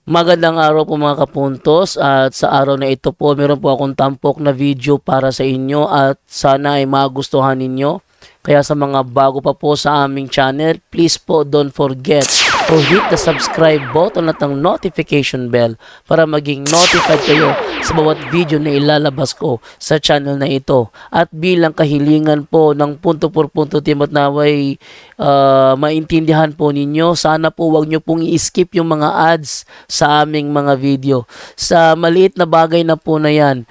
Magandang araw po mga kapuntos, at sa araw na ito po meron po akong tampok na video para sa inyo at sana ay magustuhan ninyo. Kaya sa mga bago pa po sa aming channel, please po don't forget to hit the subscribe button at ang notification bell para maging notified kayo sa bawat video na ilalabas ko sa channel na ito. At bilang kahilingan po ng punto por punto team at naway maintindihan po ninyo, sana po wag nyo pong i-skip yung mga ads sa aming mga video. Sa maliit na bagay na po na yan,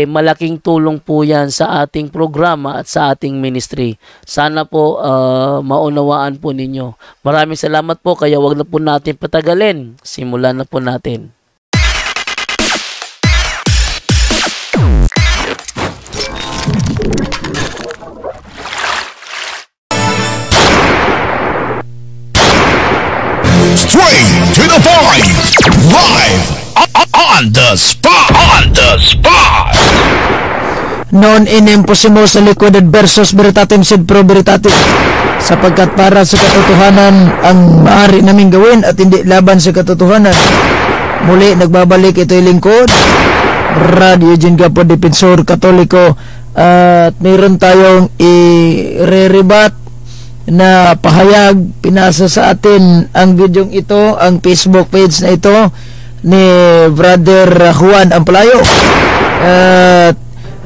malaking tulong po yan sa ating programa at sa ating ministry. Sana po maunawaan po ninyo. Maraming salamat po, kaya wag na po natin patagalin. Simulan na po natin. Straight to the point, live on the spot, Non in impossible sa liquid versus veritatim sed pro veritatis, sapagkat para sa katotohanan ang maaari naming gawin at hindi laban sa katotohanan. Muli nagbabalik ito'y lingkod Radio Eugene Gapo, Depensor Katoliko, at mayroon tayong i-re-rebat na pahayag. Pinasa sa atin ang videong ito, ang Facebook page na ito ni Brother Juan Ampalayo, at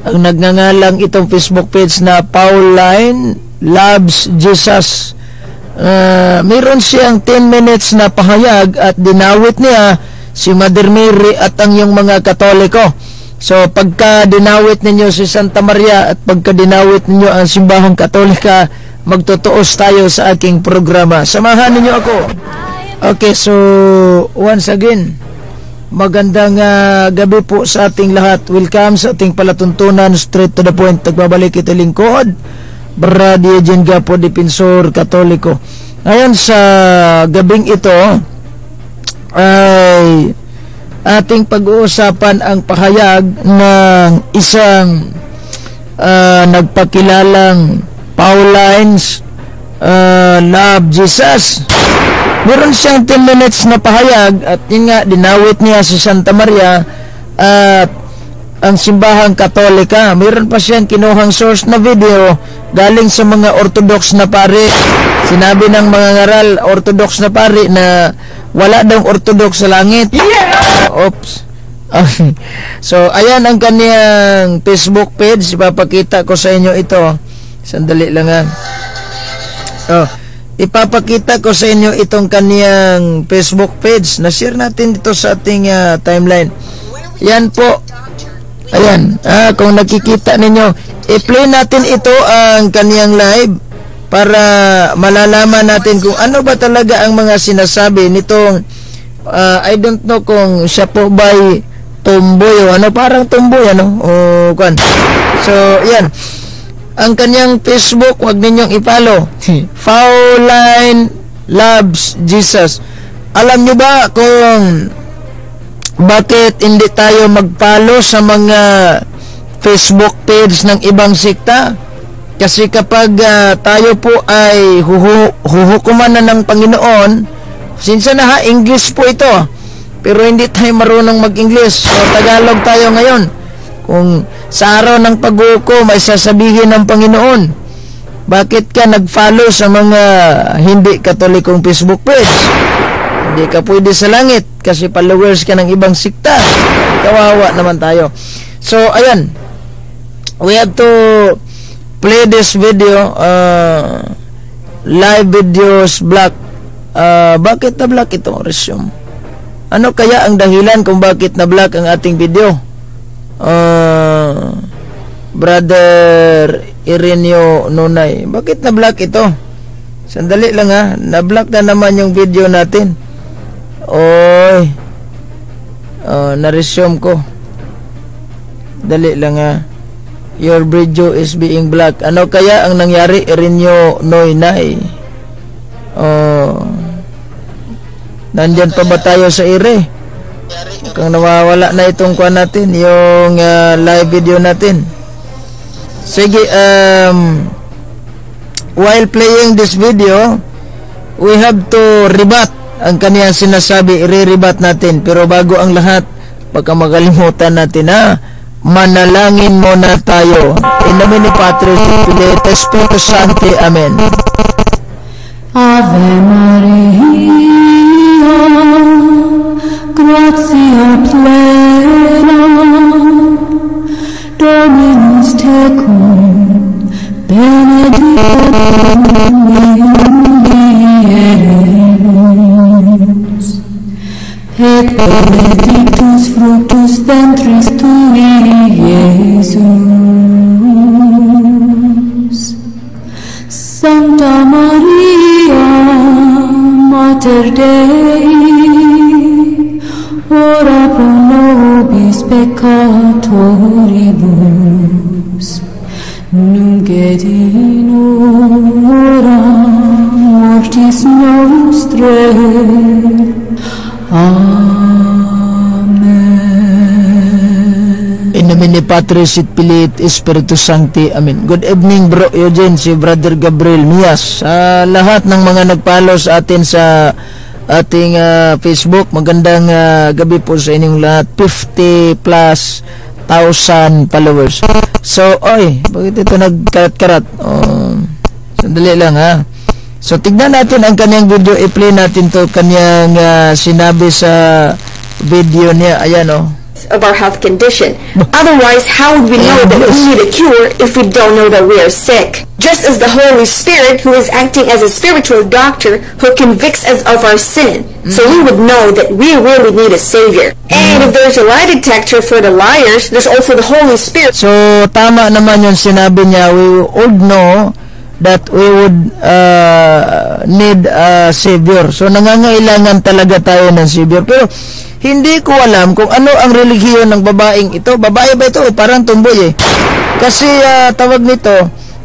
ang nagngangalang itong Facebook page na Pauline Loves Jesus. Mayroon siyang 10 minutes na pahayag at dinawit niya si Mother Mary at ang yung mga Katoliko. So pagka dinawit ninyo si Santa Maria at pagka dinawit ninyo ang simbahang Katolika, magtutuos tayo sa aking programa. Samahan ninyo ako. Okay, so once again, magandang gabi po sa ating lahat. Welcome sa ating palatuntunan, straight to the point. Nagbabalik ito lingkod Radio Eugene Gapo, Depensor Katoliko. Ngayon sa gabing ito ay ating pag-uusapan ang pahayag ng isang nagpakilalang Paulines Love Jesus. Meron siyang 10 minutes na pahayag at yun nga, dinawit niya si Santa Maria at ang simbahang Katolika. Meron pa siyang kinuhang source na video galing sa mga Orthodox na pari. Sinabi ng mga ngaral Orthodox na pari na wala daw Orthodox sa langit. Oops. So ayan ang kaniyang Facebook page. Ipapakita ko sa inyo ito. Sandali lang ha. Ipapakita ko sa inyo itong kaniyang Facebook page. Na-share natin dito sa ating timeline. Yan po. Ayan. Kung nakikita ninyo, i-play natin ito ang kaniyang live para malalaman natin kung ano ba talaga ang mga sinasabi nitong I don't know kung siya po ba'y tomboy o ano, parang tomboy ano o kwan. So yan ang kanyang Facebook, wag ninyong i-follow. Pauline Loves Jesus. Alam nyo ba kung bakit hindi tayo mag-follow sa mga Facebook page ng ibang sikta? Kasi kapag tayo po ay huhukuman na ng Panginoon, sinsa na ha, English po ito, pero hindi tayo marunong mag-English, so Tagalog tayo ngayon. Kung sa araw ng paghukom ay sasabihin ng Panginoon, bakit ka nag-follow sa mga hindi Katolikong Facebook page? Hindi ka pwede sa langit kasi followers ka ng ibang sikta. Kawawa naman tayo. So ayan, we have to play this video. Live videos black. Bakit na black ito? Resume. Ano kaya ang dahilan kung bakit na black ang ating video? Brother Ireneo Nonay, bakit na black ito? Sandali lang ha, na black na naman yung video natin. Oy, na-resume ko. Dali lang ha. Your video is being black. Ano kaya ang nangyari, Ireneo Nonay? Nandyan pa ba tayo sa ire? Kung nawawala na itong kuha natin, yung live video natin. Sige, while playing this video, we have to rebut ang kaniyang sinasabi, i-rebat natin. Pero bago ang lahat, baka makalimutan natin, manalangin muna tayo. In nomine Patris et Filii et Spiritus Sancti. Amen. Ave Maria, gratia plena, Dominus tecum, benedicta mulieribus, et benedictus fructus ventris tui, Iesus. Sancta Maria, Mater Dei, ora pro nobis peccatoribus, nunc et in hora mortis nostrae. Amen. In nomine Patris et Filii et Spiritus Sancti. Amen. Good evening, Bro Eugene, si Brother Gabriel Mias. Sa lahat ng mga nag-follow sa atin sa ating Facebook, magandang gabi po sa inyong lahat. 50 plus 1,000 followers. So, bakit ito nagkarat-karat? Sandali lang, So, tignan natin ang kanyang video. I-play natin to kanyang sinabi sa video niya. Ayan, of our health condition. Otherwise, how would we know that we need a cure if we don't know that we are sick? Just as the Holy Spirit, who is acting as a spiritual doctor who convicts us of our sin, so we would know that we really need a Savior. And if there's a lie detector for the liars, there's also the Holy Spirit. So, tama naman yung sinabi niya. We would know that we would need a Savior. So, nangangailangan talaga tayo ng Savior. Pero, hindi ko alam kung ano ang relihiyon ng babaeng ito. Babae ba ito? Parang tumboy Kasi tawag nito,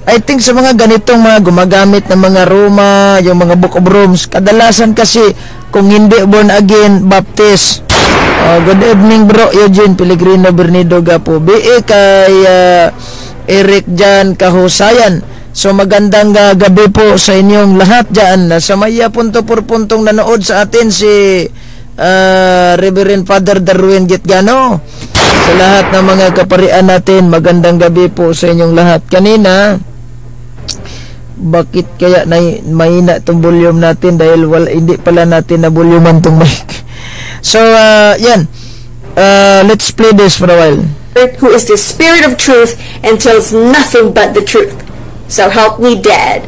I think sa mga ganitong mga gumagamit ng mga Roma, yung mga Book of Rooms, kadalasan kasi kung hindi born again, baptist. Good evening, Bro Eugene Pellegrino Bernido Gapo. B.A. kay Eric Jan Kahusayan. So magandang gabi po sa inyong lahat dyan. Sa maya punto por puntong nanood sa atin si Reverend Father Darwin Gitgano. Sa lahat ng mga kaparian natin, magandang gabi po sa inyong lahat. Kanina, bakit kaya mahina itong volume natin dahil hindi pala natin na volume itong mic. So, yan. Let's play this for a while. Who is the Spirit of truth and tells nothing but the truth. So help me, Dad.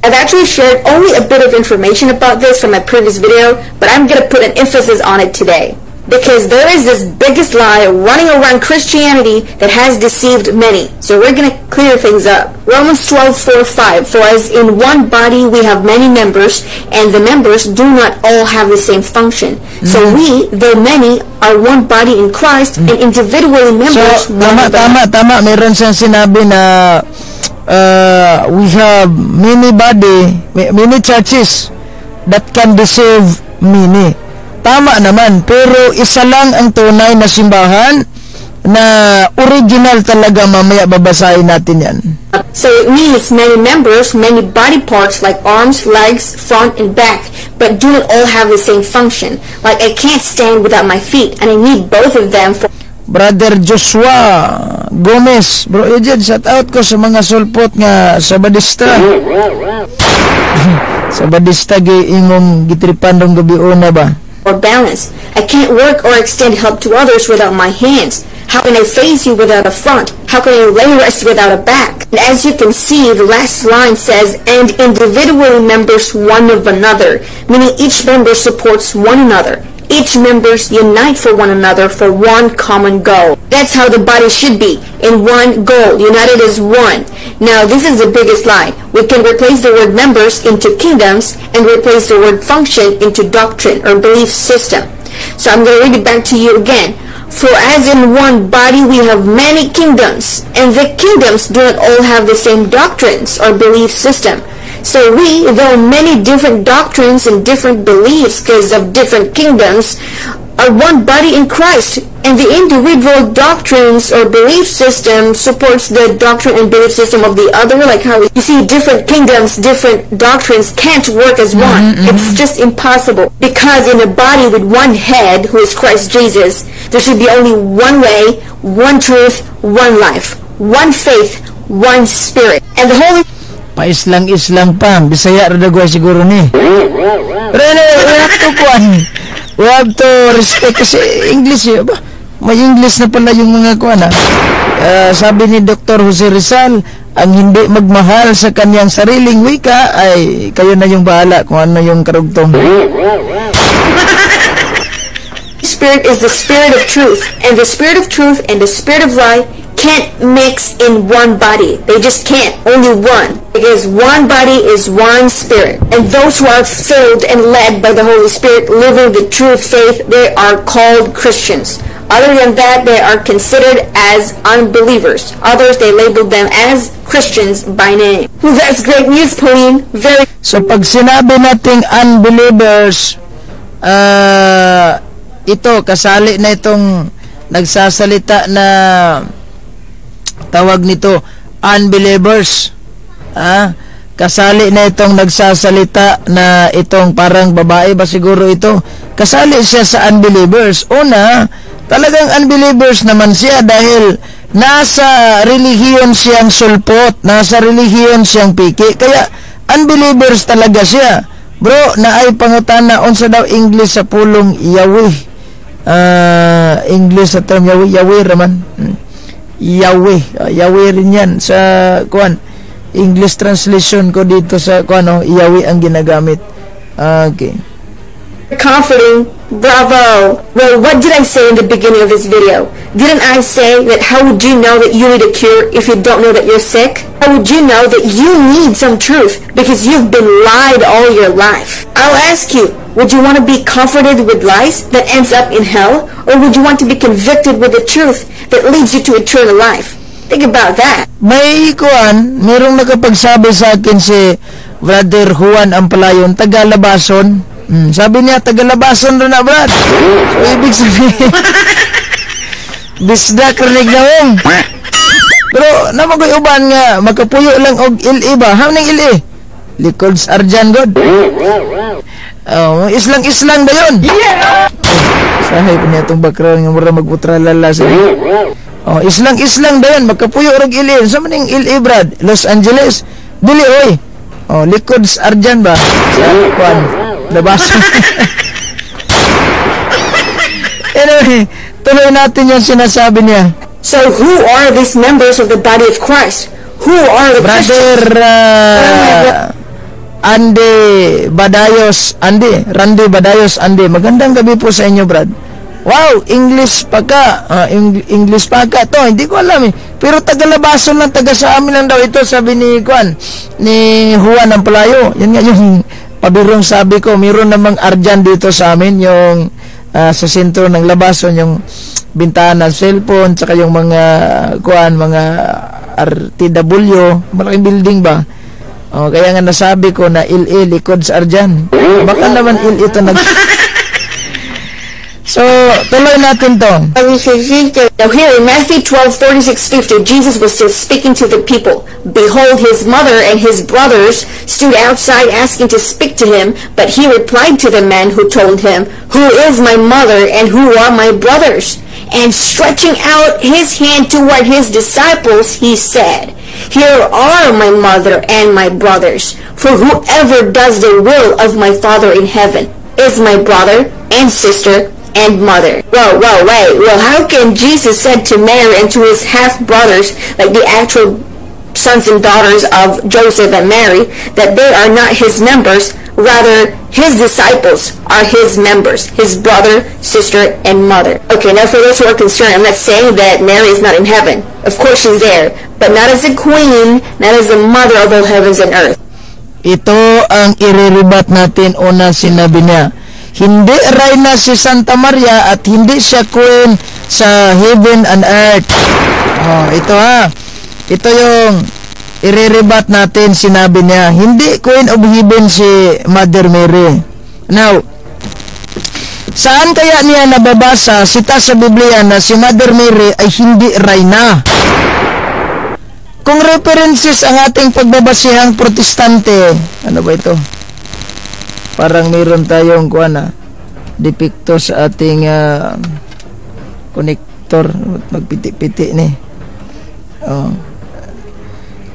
I've actually shared only a bit of information about this from my previous video, but I'm going to put an emphasis on it today. Because there is this biggest lie running around Christianity that has deceived many. So we're going to clear things up. Romans 12:4-5, for as in one body we have many members, and the members do not all have the same function. So we, though many, are one body in Christ, and individually members. So, tama. Meron siyang sinabi na we have many churches that can deceive many. Tama naman, pero isa lang ang tunay na simbahan na original talaga. Mamaya babasahin natin yan. So it means many members, many body parts like arms, legs, front, and back, but do not all have the same function. Like I can't stand without my feet, and I need both of them for... Brother Joshua Gomez, Bro Eugene, shout out ko sa mga sulpot nga Sabadista. Sabadista imong gitripan dong gabi una ba? Or balance. I can't work or extend help to others without my hands. How can I face you without a front? How can I lay rest without a back? And as you can see, the last line says, and individually members one of another, meaning each member supports one another. Each members unite for one another for one common goal. That's how the body should be, in one goal, united as one. Now, this is the biggest lie. We can replace the word members into kingdoms and replace the word function into doctrine or belief system. So I'm going to read it back to you again. For as in one body we have many kingdoms, and the kingdoms do not all have the same doctrines or belief system. So we, though many different doctrines and different beliefs because of different kingdoms, are one body in Christ, And the individual doctrines or belief system supports the doctrine and belief system of the other, like how you see different kingdoms, different doctrines can't work as one. It's just impossible. Because in a body with one head, who is Christ Jesus, there should be only one way, one truth, one life, one faith, one spirit. And the Holy Pa-islang-islang pa. Bisaya radagwa siguro ni. Pero we have to respect kasi English eh. Ba? May English na pala yung mga kuwan. Sabi ni Dr. Jose Rizal, ang hindi magmahal sa kanyang sariling wika ay kayo na yung bahala kung ano yung karugtong. Spirit is the spirit of truth, and the spirit of truth and the spirit of lie can't mix in one body. They just can't. Only one. Because one body is one spirit. And those who are filled and led by the Holy Spirit, living the true faith, they are called Christians. Other than that, they are considered as unbelievers. Others, they labeled them as Christians by name. Well, that's great news, Pauline. Very. So pag sinabi nating unbelievers, ito, kasali na itong nagsasalita na tawag nito, unbelievers. Kasali na itong nagsasalita na itong parang babae ba siguro ito. Kasali siya sa unbelievers. Una, talagang unbelievers naman siya dahil nasa relihiyon siyang sulpot, nasa relihiyon siyang piki. Kaya unbelievers talaga siya. Bro, naay pangutana unsa daw English sa pulong Yahweh. English sa term Yahweh raman. Yahweh rin yan sa kuan. English translation ko dito sa kuan, Yahweh ang ginagamit. Okay. Comforting. Bravo. Well, what did I say in the beginning of this video? Didn't I say that how would you know that you need a cure if you don't know that you're sick? How would you know that you need some truth because you've been lied all your life? I'll ask you, would you want to be comforted with lies that ends up in hell? Or would you want to be convicted with the truth that leads you to eternal life? Think about that. May kuan, merong nakapagsabi sa akin si Brother Juan Ampalayon, Tagalabason. Sabi niya, Tagalabason rin na, Brad. So, ibig sabihin, bisda krinig na mong. Pero, namagoy uban nga, makapuyo lang og ili ba? Hamning ili? Likod sa Arjan, God. Islang-islang ba yun? Sahay pa niya itong background nga mura magputralala sa islang-islang ba yun? Makapuyo og ili. Sa maning ili, Brad? Los Angeles? Dili, oy. Likod sa Arjan ba? Sa kuan. Labas. Anyway, tuloy natin yung sinasabi niya. So who are these members of the body of Christ? Who are the Brother Randy Badayos, Andy. Magandang gabi po sa inyo, Brad. Wow, English pa ka. English pa ka. To, hindi ko alam eh. Pero Tagalabason lang, taga sa amin lang daw ito, sabi ni Juan ng Palayo. Yan nga yung pabirong sabi ko, mayroon namang Arjan dito sa amin, yung sa sentro ng Labason, yung bintana ng cellphone, tsaka yung mga mga RTW, malaking building ba? Kaya nga nasabi ko na likod sa Arjan. Baka naman ito nag... So, tuloy natin to. Now here in Matthew 12:46-50, Jesus was still speaking to the people. Behold, his mother and his brothers stood outside asking to speak to him, but he replied to the man who told him, Who is my mother and who are my brothers? And stretching out his hand toward his disciples, he said, Here are my mother and my brothers, for whoever does the will of my Father in heaven is my brother and sister and mother. Wait. Well, how can Jesus said to Mary and to his half-brothers, like the actual sons and daughters of Joseph and Mary, that they are not his members, rather his disciples are his members, his brother, sister, and mother. Okay, now for those who are concerned, I'm not saying that Mary is not in heaven. Of course she's there, but not as the queen, not as the mother of all heavens and earth. Ito ang iriribat natin. Una, sinabi niya, hindi reyna si Santa Maria at hindi siya queen sa heaven and earth. Ito ito yung iriribat natin. Sinabi niya, hindi queen of heaven si Mother Mary. Now, Saan kaya niya nababasa sita sa Biblia na si Mother Mary ay hindi reyna? Kung references ang ating pagbabasihang protestante, ano ba ito? Parang meron tayong depikto sa ating connector. Magpiti-piti ni.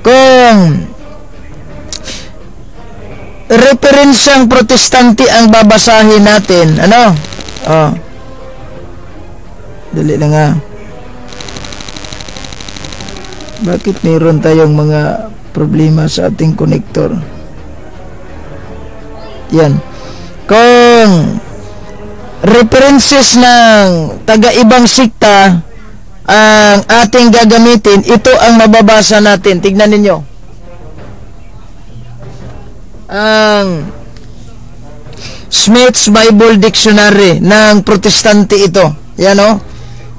Kung referensyang protestante ang babasahin natin, dali lang bakit meron tayong mga problema sa ating connector? Yan. Kung references ng taga-ibang sikta ang ating gagamitin, ito ang mababasa natin. Tignan ninyo. Ang Smith's Bible Dictionary ng protestante ito. Yan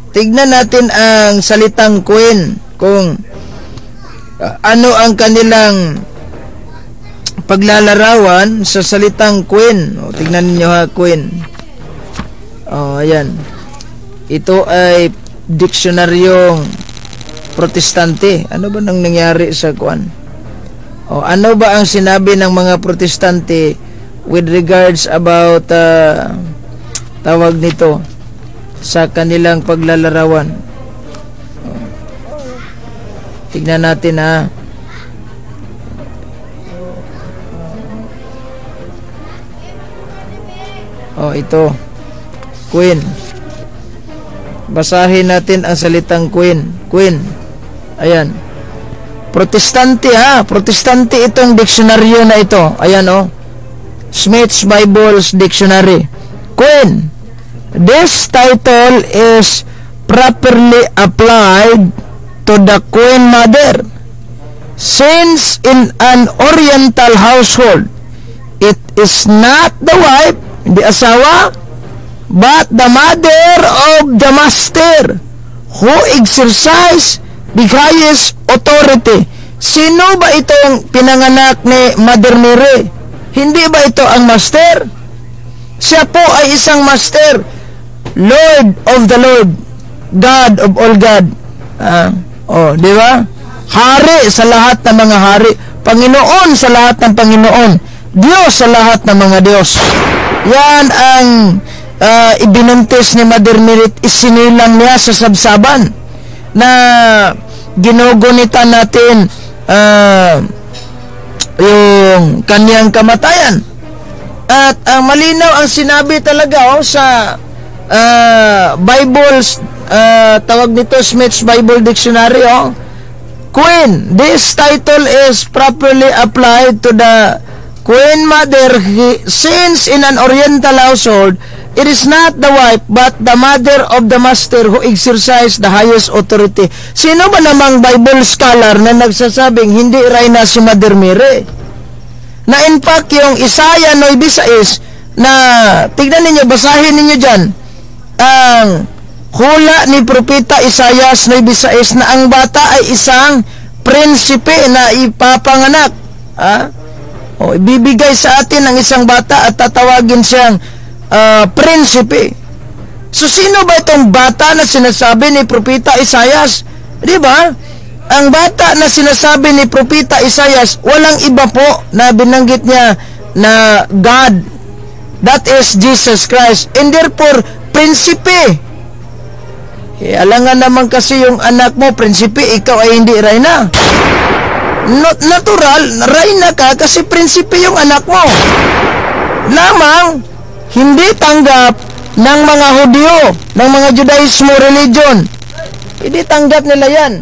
Tignan natin ang salitang queen, kung ano ang kanilang paglalarawan sa salitang queen. Tignan niyo queen. Ayan. Ito ay diksionaryong protestante. Ano ba nang nangyari sa ano ba ang sinabi ng mga protestante with regards about tawag nito sa kanilang paglalarawan? Tignan natin ito. Queen. Basahin natin ang salitang queen. Queen. Ayan. Protestante Protestante itong diksyonaryo na ito. Ayan Smith's Bible's Dictionary. Queen. This title is properly applied to the Queen Mother, since in an Oriental household, it is not the wife, hindi asawa, but the mother of the master who exercise the highest authority. Sino ba itong pinanganak ni Mother Mary? Hindi ba ito ang master? Siya po ay isang master, Lord of the Lord, God of all God. Di ba? Hari sa lahat ng mga hari, Panginoon sa lahat ng Panginoon, Diyos sa lahat ng mga Diyos. Yan ang ibinuntis ni Mother Mary, isinilang niya sa sabsaban na ginugunitan natin yung kanyang kamatayan. At malinaw ang sinabi talaga sa Bible's tawag nito Smith's Bible Dictionary. Queen, this title is properly applied to the Queen Mother, since in an Oriental household, it is not the wife but the mother of the master who exercise the highest authority. Sino ba namang Bible scholar na nagsasabing hindi reyna si Mother Mary? Na in fact, yung Isaiah 9:6 na, tignan ninyo, basahin ninyo dyan, ang hula ni Propeta Isaiah 9:6 na ang bata ay isang prinsipe na ipapanganak. Ibibigay sa atin ang isang bata at tatawagin siyang prinsipe. So, sino ba itong bata na sinasabi ni Propeta Isaiah? Di ba? Ang bata na sinasabi ni Propeta Isaiah, walang iba po na binanggit niya na God. That is Jesus Christ. And therefore, prinsipe. Alangan naman kasi yung anak mo, prinsipe, ikaw ay hindi reyna. Natural, reyna ka kasi prinsipe yung anak mo. Lamang, hindi tanggap ng mga Hudyo, ng mga Judaismo religion. Hindi tanggap nila yan.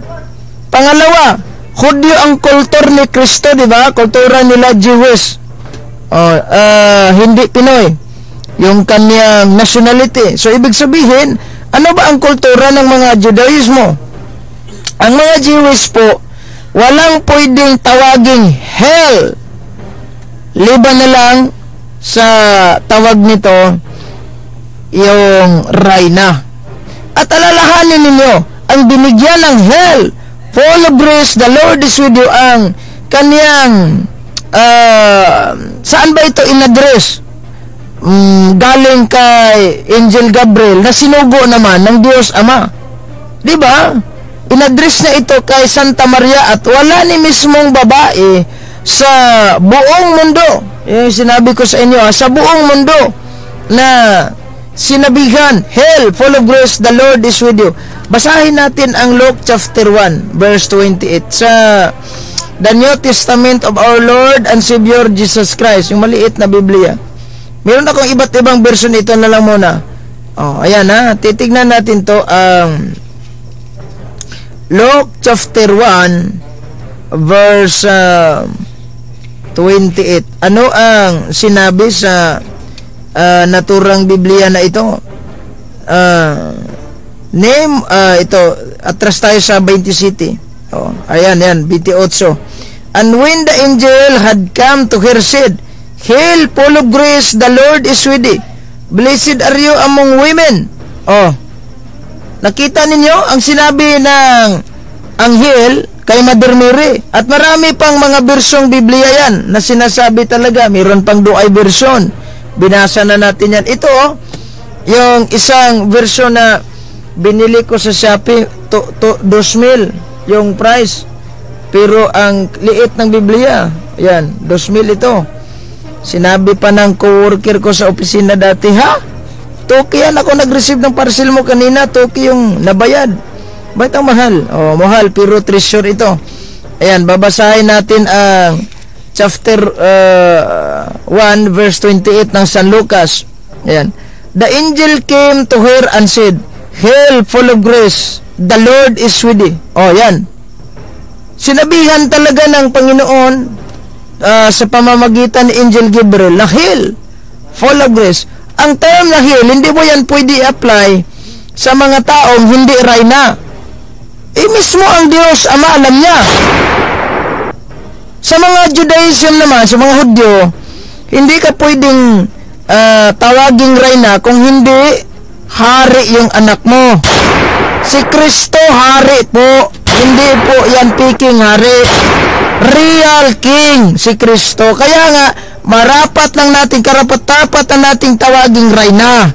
Pangalawa, Hudyo ang kultur ni Kristo, di ba? Kultura nila Jewish. Hindi Pinoy. Yung kanyang nationality. So, ibig sabihin, ano ba ang kultura ng mga Judaismo? Ang mga Jewish po, walang pwedeng tawaging hell. Liban na lang sa tawag nito, yung reyna. At alalahanin ninyo, ang binigyan ng hell, full of grace, the Lord is with you, ang kanyang, saan ba ito in-address? galing kay Angel Gabriel na sinugo naman ng Diyos Ama. Di ba? Inaddress na ito kay Santa Maria at wala ni mismong babae sa buong mundo. Yung sinabi ko sa inyo, sa buong mundo na sinabihan, Hail, full of grace, the Lord is with you. Basahin natin ang Luke chapter 1, verse 28 sa The New Testament of our Lord and Savior Jesus Christ, yung maliit na Biblia. Meron akong iba't ibang version, ito na lang muna. Ayan ha, titignan natin to ang Luke chapter 1 verse 28. Ano ang sinabi sa naturang Biblia na ito? Ito, atras tayo sa 27. Ayan, 28. And when the angel had come to her, said, Hail, full of grace, the Lord is with thee. Blessed are you among women. Nakita ninyo ang sinabi ng anghel kay Mother Mary. At marami pang mga bersyong Biblia yan na sinasabi talaga. Mayroon pang duay version. Binasa na natin yan. Ito, yung isang version na binili ko sa Shopee, 2,000 yung price. Pero ang liit ng Biblia, yan, 2,000 ito. Sinabi pa ng co-worker ko sa opisina dati, ha? Toki yan, ako nag-receive ng parcel mo kanina, Toki yung nabayad. Bakit ang mahal? Mahal, pero treasure ito. Ayan, babasahin natin ang chapter 1 verse 28 ng San Lucas. Ayan. The angel came to her and said, Hail, full of grace, the Lord is with thee. Yan. Sinabihan talaga ng Panginoon sa pamamagitan ni Angel Gabriel na Hail, full of grace. Ang term na Hail, hindi mo yan pwede i-apply sa mga taong hindi rayna. Mismo ang Diyos Ama alam niya. Sa mga Judaism naman, sa mga Hudyo, hindi ka pwedeng tawaging rayna kung hindi hari yung anak mo. Si Kristo hari po, hindi po yan peking hari. Real King si Kristo. Kaya nga marapat lang natin, karapat-dapat na nating tawaging rayna.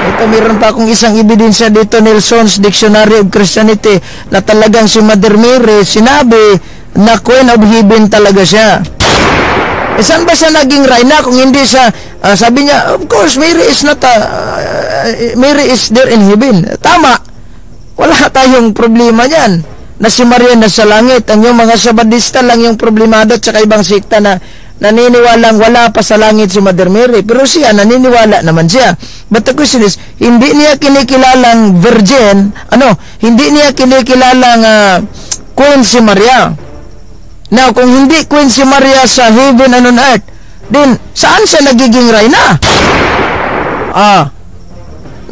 Ito, meron pa akong isang ebidensya dito, Nelson's Dictionary of Christianity, na talagang si Mother Mary sinabi na Queen of Heaven talaga siya. Saan ba siya naging rayna kung hindi siya, sabi niya, of course, Mary is not Mary is there in heaven. Tama. Wala tayong problema niyan. Na si Maria nasa langit. Ang yung mga Sabadista lang yung problemado at saka ibang sekta na naniniwalang wala pa sa langit si Mother Mary. Pero siya, naniniwala naman siya. But the question is, hindi niya kinikilalang virgin, hindi niya kinikilalang Queen si Maria. Now, kung hindi Queen si Maria sa heaven and on earth, then, saan siya nagiging rayna?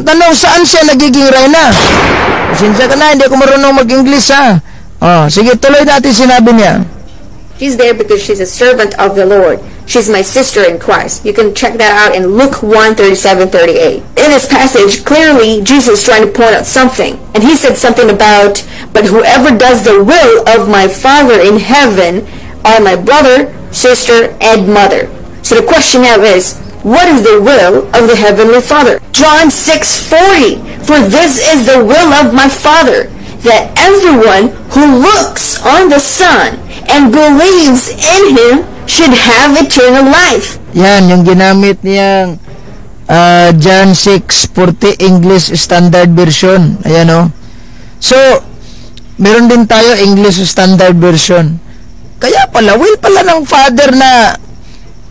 Tanong, saan siya nagiging rayna? Sinsya ka na, hindi ako marunong mag-English, ha? Sige, tuloy natin sinabi niya. She's there because she's a servant of the Lord. She's my sister in Christ. You can check that out in Luke 1:37-38. In this passage, clearly, Jesus is trying to point out something. And he said something about, but whoever does the will of my Father in heaven are my brother, sister, and mother. So the question now is, what is the will of the Heavenly Father? John 6:40. For this is the will of my Father, that everyone who looks on the Son and believes in Him should have eternal life. Yan, yung ginamit niyang John 6:40 English Standard Version. Ayan, So, meron din tayo English Standard Version. Kaya pala, will pala ng Father na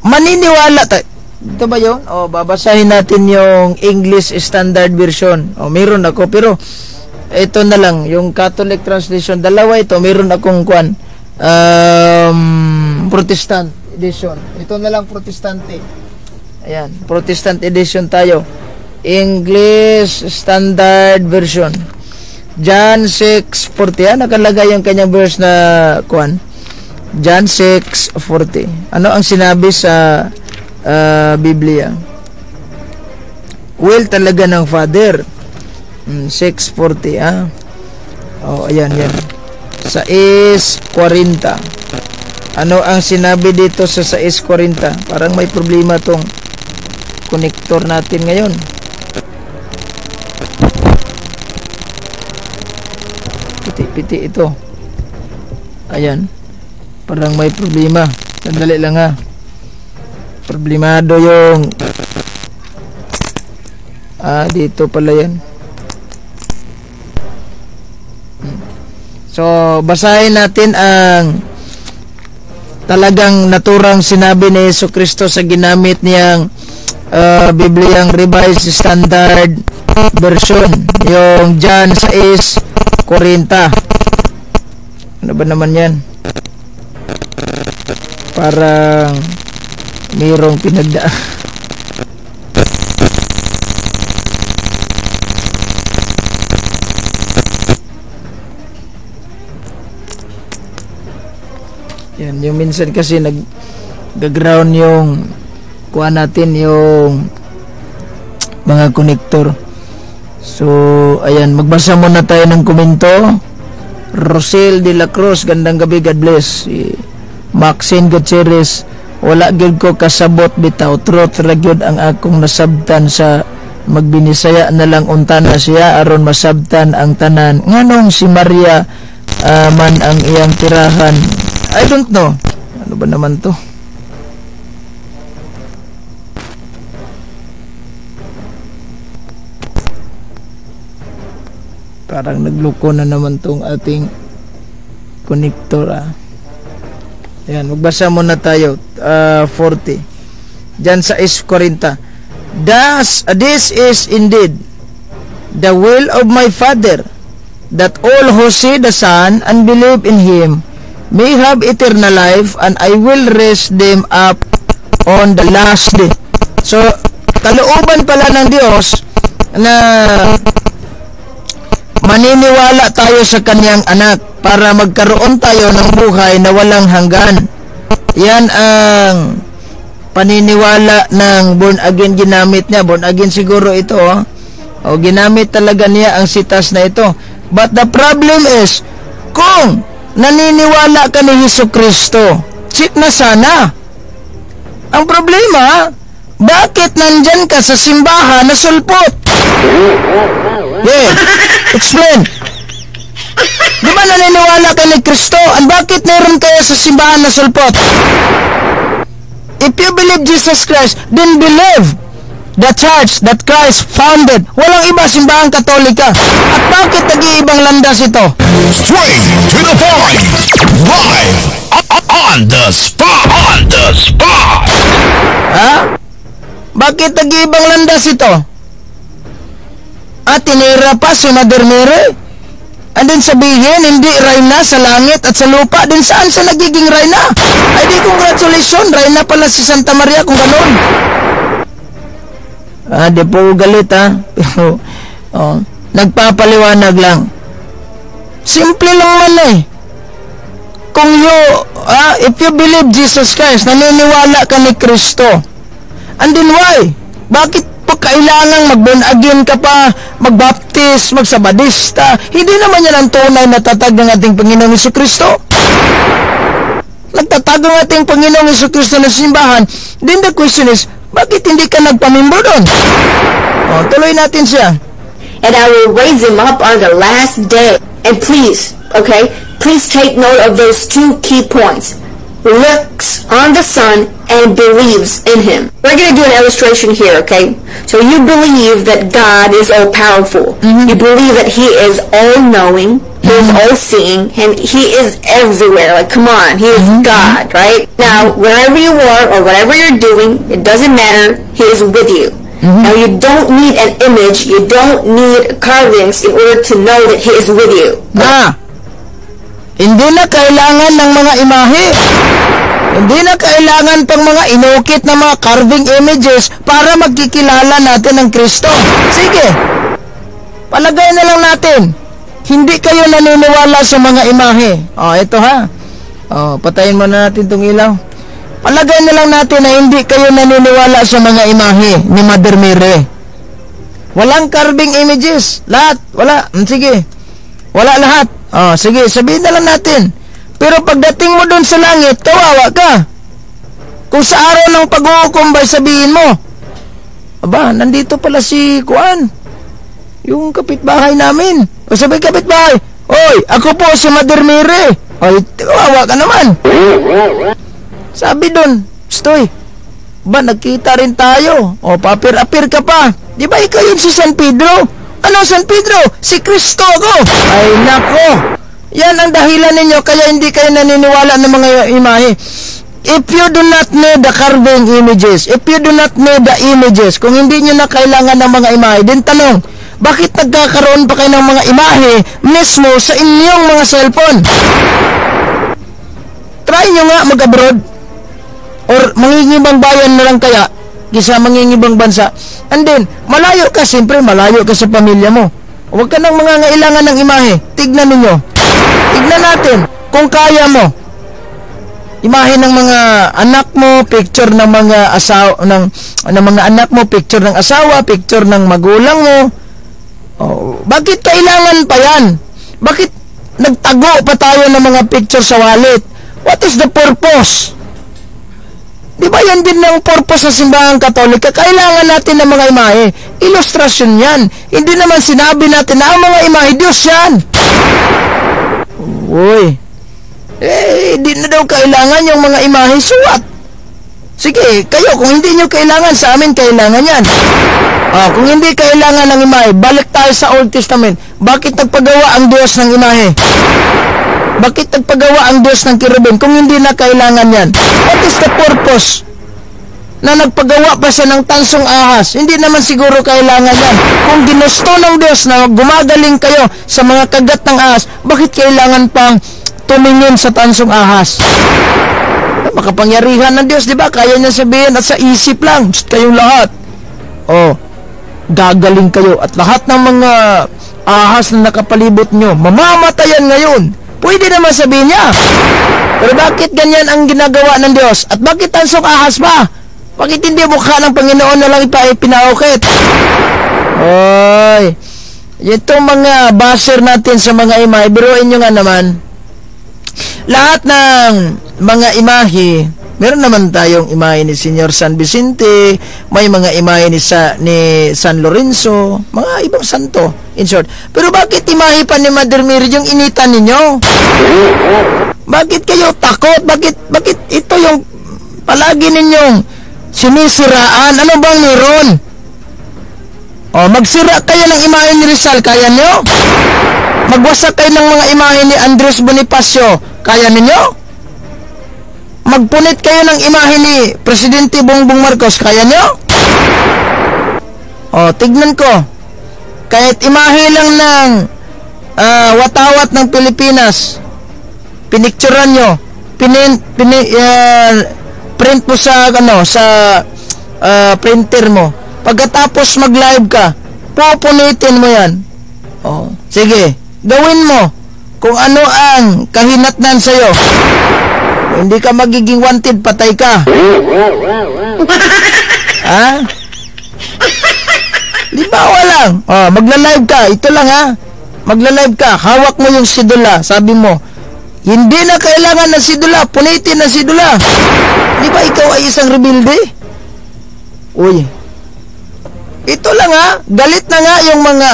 maniniwala tayo. Ito ba yun? Babasahin natin yung English Standard Version. Meron ako. Pero, ito na lang. Yung Catholic Translation. Dalawa ito. Meron akong Protestant Edition. Ito na lang Protestante. Ayan. Protestant Edition tayo. English Standard Version. John 6:40. Nakalagay yung kanyang verse na John 6:40. Ano ang sinabi sa Biblia? Will talaga ng Father. 6:40, ayan, yan. 6:40. Ano ang sinabi dito sa 6:40? Parang may problema tong connector natin ngayon. Piti-piti ito. Ayan. Parang may problema. Sandali lang ha. Problemado yung dito pala yan. So, basahin natin ang talagang naturang sinabi ni Jesucristo sa ginamit niyang Bibliang Revised Standard Version, yung John 6:40. Ano ba naman yan? Parang mayroong pinagdaan. Yan, yung minsan kasi nag-ground yung kuha natin yung mga connector. So, ayan, magbasa muna tayo ng komento. Rosel de la Cruz, gandang gabi, God bless. Si Maxine Gutierrez, wala gyud ko kasabot bitaw, truth ra gyud ang akong nasabtan sa magbinisaya na lang unta na siya aron masabtan ang tanan. Nganong si Maria man ang iyang tirahan? I don't know. Ano ba naman to? Parang nagluko na naman tong ating connector. Ayan, magbasa muna tayo. 40. Diyan sa 6:40. This is indeed the will of my Father, that all who see the Son and believe in Him may have eternal life, and I will raise them up on the last day. So, kalooban pala ng Diyos na maniniwala tayo sa Kanyang anak para magkaroon tayo ng buhay na walang hanggan. Yan ang paniniwala ng born again. Ginamit niya, born again siguro ito, o ginamit talaga niya ang sitas na ito. But the problem is, kung naniniwala ka ni Jesucristo, check na sana. Ang problema, bakit nandyan ka sa simbahan na sulpot? Yeah, explain. Di ba naniniwala ka ni Kristo? Ang bakit meron kayo sa simbahan na sulpot? If you believe Jesus Christ, then believe the church that Christ founded. Walang iba, simbahang Katolika. At bakit nag-iibang landas ito? Straight to the point. Live on the spot. On the spot. Ha? Bakit nag-iibang landas ito? At tinira pa si Mother Mary? And then sabihin, hindi reyna sa langit at sa lupa. Din saan sa nagiging reyna? Ay di, congratulations, reyna pala si Santa Maria kung ganun. Di po galit pero nagpapaliwanag lang. Simple lang man Kung if you believe Jesus Christ, naniniwala ka ni Kristo, and then why? Bakit po kailangang mag-born again ka pa, magbaptis, magsabadista? Hindi naman yan ang tunay na tatag ng ating Panginoong Jesucristo. Nagtatag ng ating Panginoong Jesucristo na simbahan. Then the question is, bakit hindi ka nagpamimbo doon? Tuloy natin siya. And I will raise him up on the last day. And please, okay, please take note of those two key points. Looks on the Son and believes in Him. We're going to do an illustration here, okay? So you believe that God is all-powerful. You believe that He is all-knowing, He is all-seeing, and He is everywhere. Like, come on, He is God, right? Now, wherever you are or whatever you're doing, it doesn't matter, He is with you. Now, you don't need an image, you don't need carvings in order to know that He is with you. Hindi na kailangan ng mga imahe. Hindi na kailangan pang mga inukit na mga carving images para magkikilala natin ng Kristo. Sige, palagay na lang natin, hindi kayo naniniwala sa mga imahe. Ito patayin muna natin itong ilaw. Palagay na lang natin na hindi kayo naniniwala sa mga imahe ni Mother Mary. Walang carving images. Lahat. Wala. Sige. Wala lahat. Sige, sabihin na lang natin. Pero pagdating mo doon sa langit, kawawa ka. Kung sa araw ng pag-uukom ba, sabihin mo, aba, nandito pala si Kuan, yung kapitbahay namin. O sabi kapitbahay, oy, ako po si Mother Mary. Oy, kawawa ka naman. Sabi doon, stoy, ba, nagkita rin tayo. O, papir-apir ka pa. Di ba ikaw yun si San Pedro? Ano San Pedro? Si Kristo ako. Ay, nako. Yan ang dahilan ninyo, kaya hindi kayo naniniwala ng mga imahe. If you do not need the carving images, if you do not need the images, kung hindi nyo na kailangan ng mga imahe, din tanong, bakit nagkakaroon pa kayo ng mga imahe mismo sa inyong mga cellphone? Try nyo nga mag-abroad or mangingibang bayan na lang kaya kisa mangingibang bansa. And then, malayo ka, siyempre malayo ka sa pamilya mo. Huwag ka nang mga ngailangan ng imahe. Tignan ninyo. Tignan natin kung kaya mo. Imahe ng mga anak mo, picture ng mga asawa ng mga anak mo, picture ng asawa, picture ng magulang mo. Oh, bakit kailangan pa yan? Bakit nagtago pa tayo ng mga picture sa wallet? What is the purpose? Di ba yan din ang purpose ng simbahan Katolika? Kailangan natin ng mga imahe. Ilustrasyon yan. Hindi naman sinabi natin na ang mga imahe Diyos yan. Uy. Di na daw kailangan yung mga imahe. Suwat. Sige, kayo, kung hindi nyo kailangan, sa amin kailangan yan. Kung hindi kailangan ng imahe, balik tayo sa Old Testament. Bakit nagpagawa ang Diyos ng imahe? Bakit nagpagawa ang Diyos ng kirubin kung hindi na kailangan yan? What is the purpose na nagpagawa pa siya ng tansong ahas? Hindi naman siguro kailangan yan. Kung ginusto ng Diyos na gumagaling kayo sa mga kagat ng ahas, bakit kailangan pang tumingin sa tansong ahas? Makapangyarihan ng Diyos, di ba? Kaya niya sabihin at sa isip lang, kayong lahat. Gagaling kayo at lahat ng mga ahas na nakapalibot nyo, mamamatayan ngayon. Pwede naman sabihin niya. Pero bakit ganyan ang ginagawa ng Diyos? At bakit tansong ahas ba? Bakit hindi mukha ng Panginoon na lang ipinaukit? Oy, itong mga basher natin sa mga imahe, biruin nyo nga naman. Lahat ng mga imahe, meron naman tayong imahe ni Señor San Vicente, may mga imahe ni San Lorenzo, mga ibang santo, in short. Pero bakit imahe pa ni Mother Mary yung initan ninyo? Bakit kayo takot? Bakit ito yung palagi ninyong sinisiraan? Ano bang meron? Magsira kayo ng imahe ni Rizal, kaya nyo? Magwasak kayo ng mga imahe ni Andres Bonifacio, kaya ninyo? Magpunit kayo ng imahe ni Presidente Bongbong Marcos, kaya nyo? Tignan ko. Kahit imahe lang ng watawat ng Pilipinas, pinicturean nyo, print mo sa printer mo. Pagkatapos mag-live ka, pupunitin mo yan. Sige, gawin mo kung ano ang kahinatnan sa'yo. Hindi ka magiging wanted, patay ka. Di ba walang? Magla-live ka, ito lang magla-live ka, hawak mo yung sidula, sabi mo, hindi na kailangan ng sidula, punitin ng sidula. Di ba ikaw ay isang rebelde? Uy, ito lang galit na nga yung mga,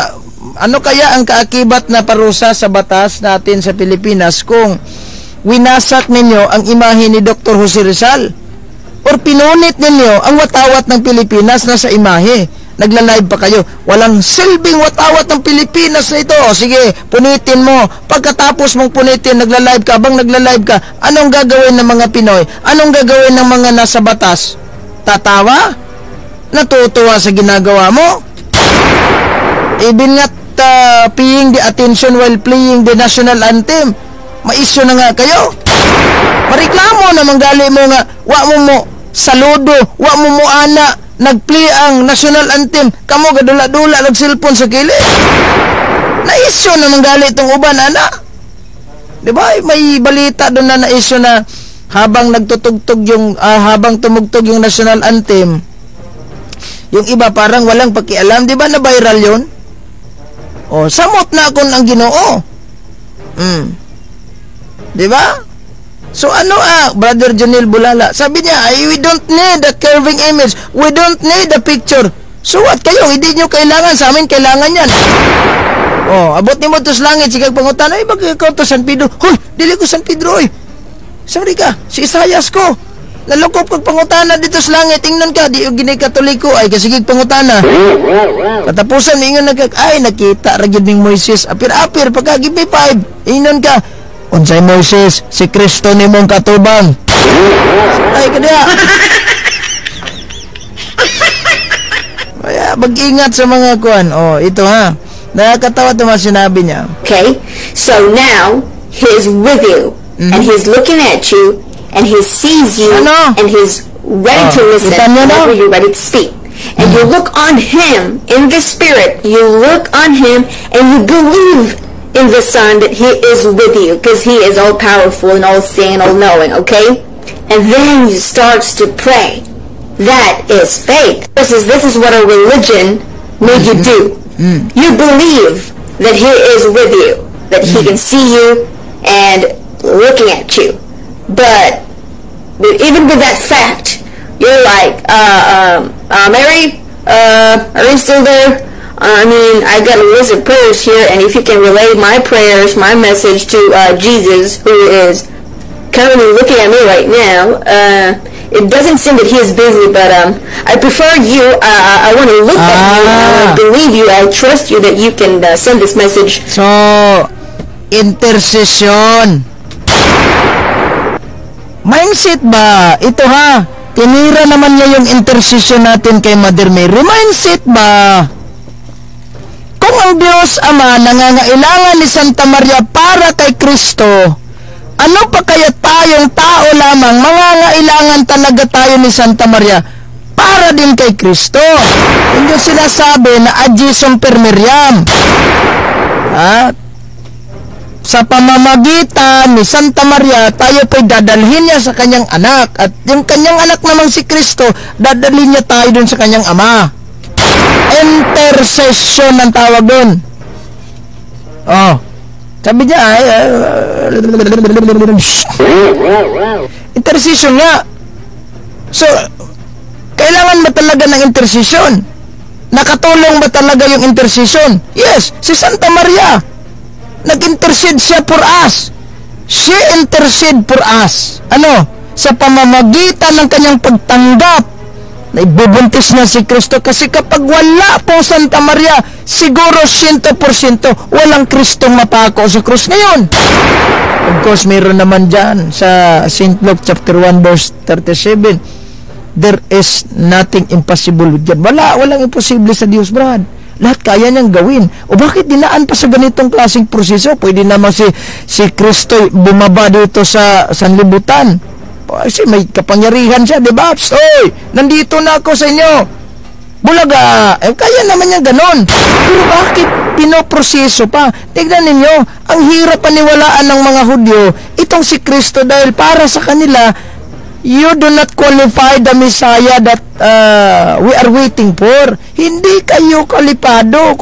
ano kaya ang kaakibat na parusa sa batas natin sa Pilipinas kung winasak ninyo ang imahe ni Dr. Jose Rizal or pinunit ninyo ang watawat ng Pilipinas na sa imahe. Nagla-live pa kayo, walang silbing watawat ng Pilipinas na ito. Sige, punitin mo. Pagkatapos mong punitin, nagla-live ka. Bang nagla-live ka, anong gagawin ng mga Pinoy? Anong gagawin ng mga nasa batas? Tatawa? Natutuwa sa ginagawa mo? Even not paying the attention while playing the national anthem. Maisyo na nga kayo. Mareklamo naman gali mo nga, wa mo saludo, wa mo ana, nagplay ang national anthem, kamo gadula-dula lag cellphone sa kilid. Naisyo naman gali itong uban, ana. Diba, may balita doon na naisyo na habang nagtutugtog yung, habang tumugtog yung national anthem, yung iba parang walang pakialam, diba na viral yun? Samot na akong ang Ginoo. Diba? So ano Brother Jonel Bulala, sabi niya, we don't need a curving image, we don't need a picture. So what kayo? Hindi nyo kailangan. Sa amin, kailangan yan. Oh, abot ni mo to sa langit. Sigag pangutan. Ay, mag-ikaw to San Pedro. Hoy, dili ko San Pedro, oy. Sorry ka, si Isayas ko. Nalukop kong pangutana dito sa langit. Tingnan ka, di yung ginay-katoliko. Ay, kasigig pangutana. Katapusan, ingon ay, nakita, ragyod ng Moises. Apir-apir, pagka-give me 5. Ingnon ka, unsay Moises, si Kristo ni mong katubang. Ay, kadya. Kaya, mag-ingat sa mga kuan. Oh, ito ha. Nakakatawa ito mga sinabi niya. Okay? So now, he is with you. And he's looking at you. And he sees you. Ano? And he's ready to listen whenever you're ready to speak. And you look on him in the spirit. You look on him and you believe in the Son that he is with you. Because he is all powerful and all seeing and all knowing. Okay? And then he starts to pray. That is faith. This is what a religion made you do. You believe that he is with you, that he can see you and looking at you. But even with that fact, you're like, Mary, are you still there? I mean, I got a list of prayers here, and if you can relay my prayers, my message to Jesus, who is currently looking at me right now, it doesn't seem that he is busy, but I prefer you. I want to look at you. I believe you. I trust you that you can send this message. So, intercession. Mindset ba? Ito ha. Tinira naman niya yung intercession natin kay Mother Mary. Mindset ba? Kung ang Diyos Ama nangangailangan ni Santa Maria para kay Kristo, ano pa kaya tayong tao lamang mangangailangan talaga tayo ni Santa Maria para din kay Kristo? Hindi sinasabi na adjisum per Miriam. Sa pamamagitan ni Santa Maria, tayo po'y dadalhin niya sa kanyang anak. At yung kanyang anak namang si Kristo, dadalhin niya tayo dun sa kanyang ama. Intercession ang tawag dun. Oh. Sabi niya, intercession nga. So, kailangan ba talaga ng intercession? Nakatulong ba talaga yung intercession? Yes, si Santa Maria. Nag-intercede siya for us. She intercede for us. Ano? Sa pamamagitan ng kanyang pagtanggap na ibubuntis na si Kristo. Kasi kapag wala po Santa Maria, siguro 100% walang Kristong mapako sa krus ngayon. Of course, mayroon naman dyan sa St. Luke chapter 1 verse 37. There is nothing impossible with God. Walang imposible sa Diyos, Brad. Lahat kaya niyang gawin. O bakit dinaan pa sa ganitong klaseng proseso? Pwede naman si Kristo bumaba dito sa sanlibutan. Kasi may kapangyarihan siya, di ba? Oy, nandito na ako sa inyo. Bulaga, kaya naman niya ganon. Pero bakit pinoproseso pa? Tignan ninyo, ang hirap paniwalaan ng mga Hudyo, itong si Kristo dahil para sa kanila, you do not qualify the Messiah that we are waiting for. Hindi kayo kwalipado.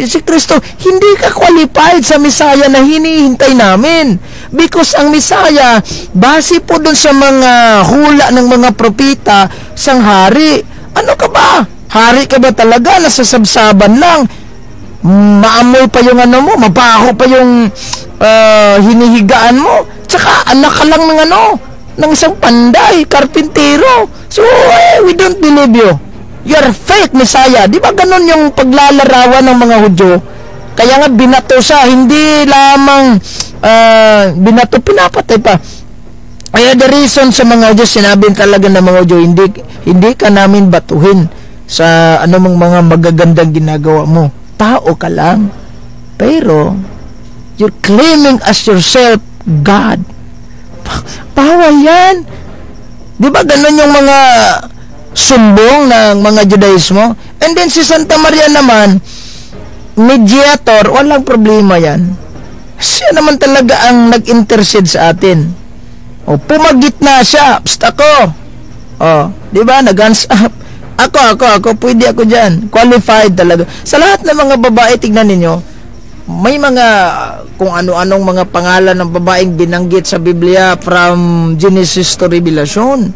Si Kristo, hindi ka qualified sa Messiah na hinihintay namin. Because ang Messiah, base po dun sa mga hula ng mga propeta, sang hari. Ano ka ba? Hari ka ba talaga? Nasasabsaban lang. Maamoy pa yung ano mo, mabaho pa yung hinihigaan mo. Tsaka anak ka lang ng ng isang panday, karpintero. So, we don't believe you. You're fake Messiah. Di ba ganun yung paglalarawan ng mga Hudyo? Kaya nga binato siya, hindi lamang binato, pinapatay pa. Kaya the reason sa mga Hudyo, sinabi talaga ng mga Hudyo, hindi ka namin batuhin sa anumang mga magagandang ginagawa mo. Tao ka lang. Pero, you're claiming as yourself God. Bawal yan. Di ba ganun yung mga sumbong ng mga Judaismo? And then si Santa Maria naman, mediator, walang problema yan. Siya naman talaga ang nag-intercede sa atin. O, pumagit na siya. Basta ako. O, di ba? Nag-hands up. Ako, pwede ako dyan. Qualified talaga. Sa lahat ng mga babae, tignan ninyo, may mga kung ano-anong mga pangalan ng babaeng binanggit sa Biblia from Genesis to Revelation.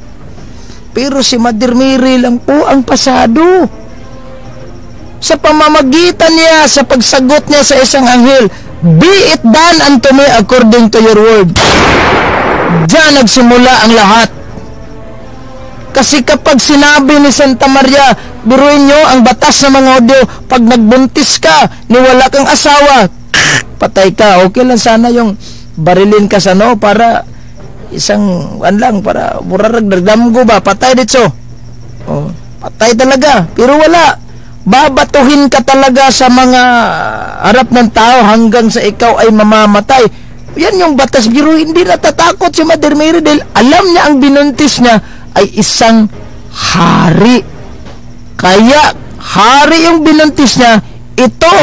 Pero si Mother Mary lang po ang pasado. sa pamamagitan niya, sa pagsagot niya sa isang anghel, "Be it done unto me according to your word." Diyan nagsimula ang lahat. Kasi kapag sinabi ni Santa Maria, biruin nyo ang batas ng mga Hudyo, pag nagbuntis ka, niwala kang asawa, patay ka. Okay lang sana yung barilin ka sa para isang, lang, para murarag, nagdamgo ba, patay dito. Oh, patay talaga. Pero wala. Babatuhin ka talaga sa mga harap ng tao hanggang sa ikaw ay mamamatay. Yan yung batas. Pero hindi natatakot si Mother Mary dahil alam niya ang binuntis niya ay isang hari. Kaya hari yung binuntis niya, ito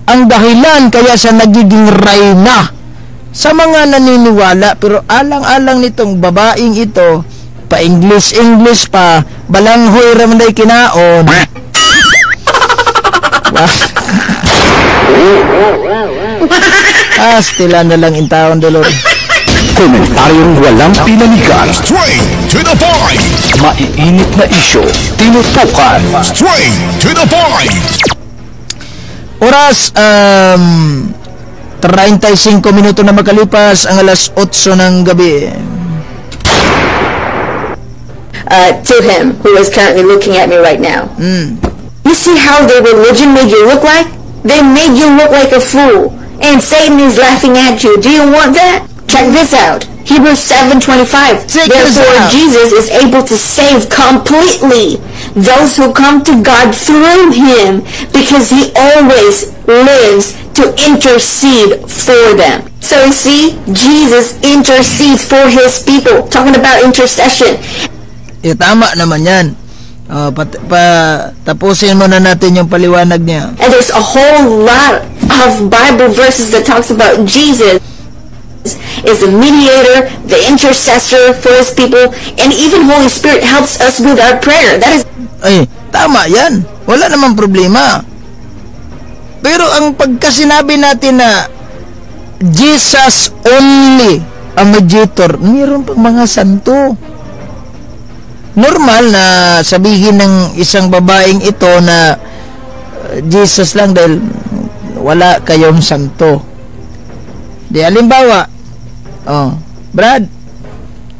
ang dahilan kaya siya nagiging reyna sa mga naniniwala. Pero alang-alang nitong babaeng ito, pa-English pa, balanghoy ramanday kinaon. Stila na lang intaon dolor. Komentaryong walang pinanigan. Straight to the point. Maiinit na isyo, tinutukan. Straight to the point. Oras, 35 minuto na makalipas ang alas 8 ng gabi. To him, who is currently looking at me right now. You see how their religion made you look like? They made you look like a fool. And Satan is laughing at you. Do you want that? Check this out. Hebrews 7:25. Therefore, Jesus is able to save completely those who come to God through him, because he always lives to intercede for them. So you see, Jesus intercedes for his people. Talking about intercession. Tama naman yan. Tapusin muna natin yung paliwanag niya. And there's a whole lot of Bible verses that talks about Jesus is the mediator, the intercessor for his people, and even Holy Spirit helps us with our prayer. That is... Tama yan. Wala namang problema. Pero ang pagkasinabi natin na Jesus only ang mediator, mayroon pang mga santo. Normal na sabihin ng isang babaeng ito na Jesus lang dahil wala kayong santo. Di halimbawa, Brad,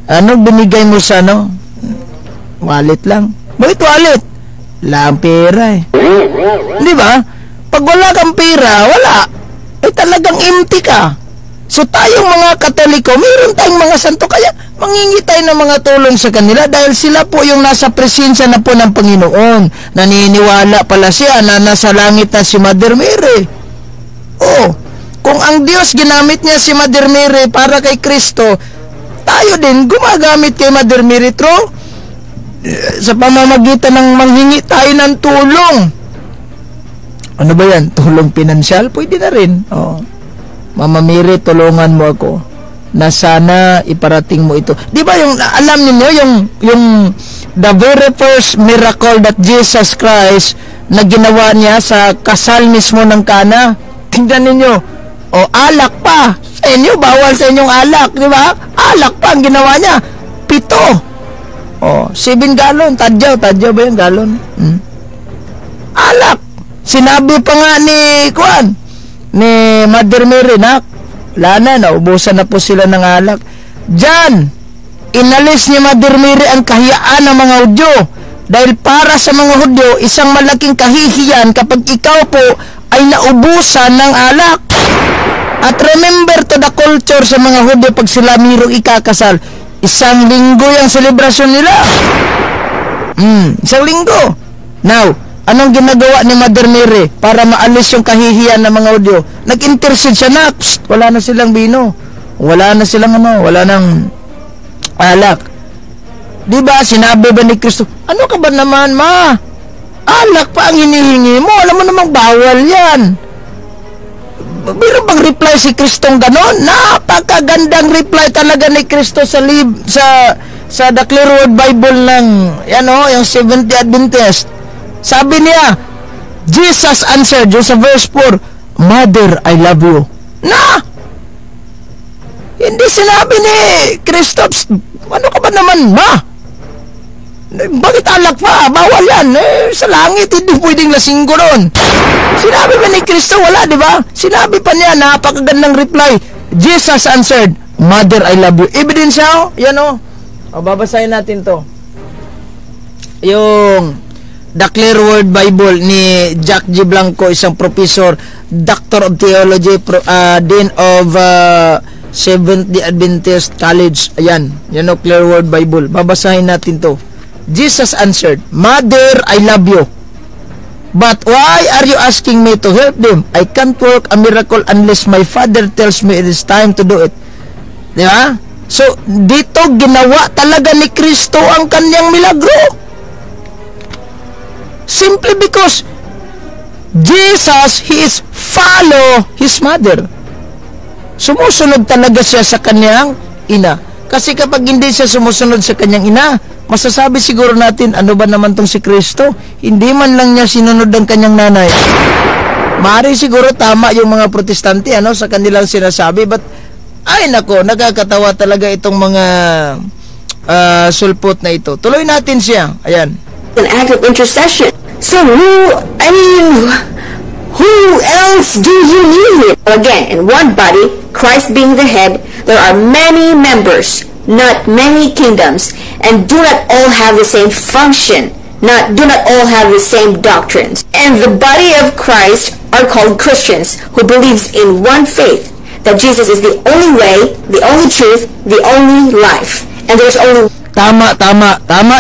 anong binigay mo sa wallet lang? Bakit wallet? Wala ang pera eh. Di ba? Pag wala kang pera, wala. Talagang empty ka. So tayong mga Katoliko, mayroon tayong mga santo, kaya mangingi tayo ng mga tulong sa kanila dahil sila po yung nasa presensya na po ng Panginoon. Naniniwala pala siya na nasa langit na si Mother Mary. Kung ang Diyos ginamit niya si Mother Mary para kay Kristo, tayo din gumagamit kay Mother Mary sa pamamagitan ng manghingi tayo ng tulong. Ano ba yan? Tulong pinansyal? Pwede na rin. Mama Mary, tulungan mo ako na sana iparating mo ito. Di ba yung, alam niyo yung the very first miracle that Jesus Christ na ginawa niya sa kasal mismo ng Kana? Tingnan ninyo. Alak pa. Sa inyo, bawal sa inyong alak. Di ba? Alak pa ang ginawa niya. 7. 7 galon. Tadyaw ba yung galon? Alak. Sinabi pa nga ni Mother Mary, naubusan na po sila ng alak. Diyan, inalis ni Mother Mary ang kahiyaan ng mga Hudyo. Dahil para sa mga Hudyo, isang malaking kahihiyan kapag ikaw po ay naubusan ng alak. At remember to the culture sa mga Hudyo, pag sila mayroong ikakasal, 1 linggo yung selebrasyon nila. 1 linggo. Now, anong ginagawa ni Mother Mary para maalis yung kahihiyan ng mga Hudyo? Nag-intercede siya na, wala na silang bino. Wala na silang wala nang alak. Diba, sinabi ba ni Kristo, ano ka ba naman, ma? Alak pa ang hinihingi mo. Alam mo namang bawal yan. Meron bang reply si Kristong ganon? Napakagandang reply talaga ni Kristo sa The Clear Word Bible ng yung Seventh Day Adventist. Sabi niya, Jesus answered, yung sa verse 4, Mother, I love you. Hindi sinabi ni Kristo, ano ka ba naman, ma? Bakit alak pa? Bawal yan. Sa langit, hindi pwedeng lasinggo ron. Sinabi ba ni Kristo? Wala, di ba? Sinabi pa niya, napakagandang reply. Jesus answered, Mother, I love you. Evidence siya, yan o. Babasahin natin to. Yung The Clear Word Bible ni Jack G. Blanco, isang professor, Doctor of Theology, Dean of Seventh-day Adventist College. Ayan, yan o, Clear Word Bible. Babasahin natin to. Jesus answered, Mother, I love you. But why are you asking me to help them? I can't work a miracle unless my Father tells me it is time to do it. Di ba? So, dito ginawa talaga ni Kristo ang kanyang milagro. Simply because Jesus, He is follow His mother. Sumusunod talaga siya sa kanyang ina. Kasi kapag hindi siya sumusunod sa kanyang ina, masasabi siguro natin, ano ba naman tong si Kristo? Hindi man lang niya sinunod ang kanyang nanay. Maaari siguro tama yung mga protestante sa kanilang sinasabi, but ay nako, nakakatawa talaga itong mga sulpot na ito. Tuloy natin siya. Ayan. An act of intercession. So who else do you need? Again, in one body, Christ being the head, there are many members, not many kingdoms, and do not all have the same function, do not all have the same doctrines. And the body of Christ are called Christians, who believes in one faith, that Jesus is the only way, the only truth, the only life. And there's only... Tama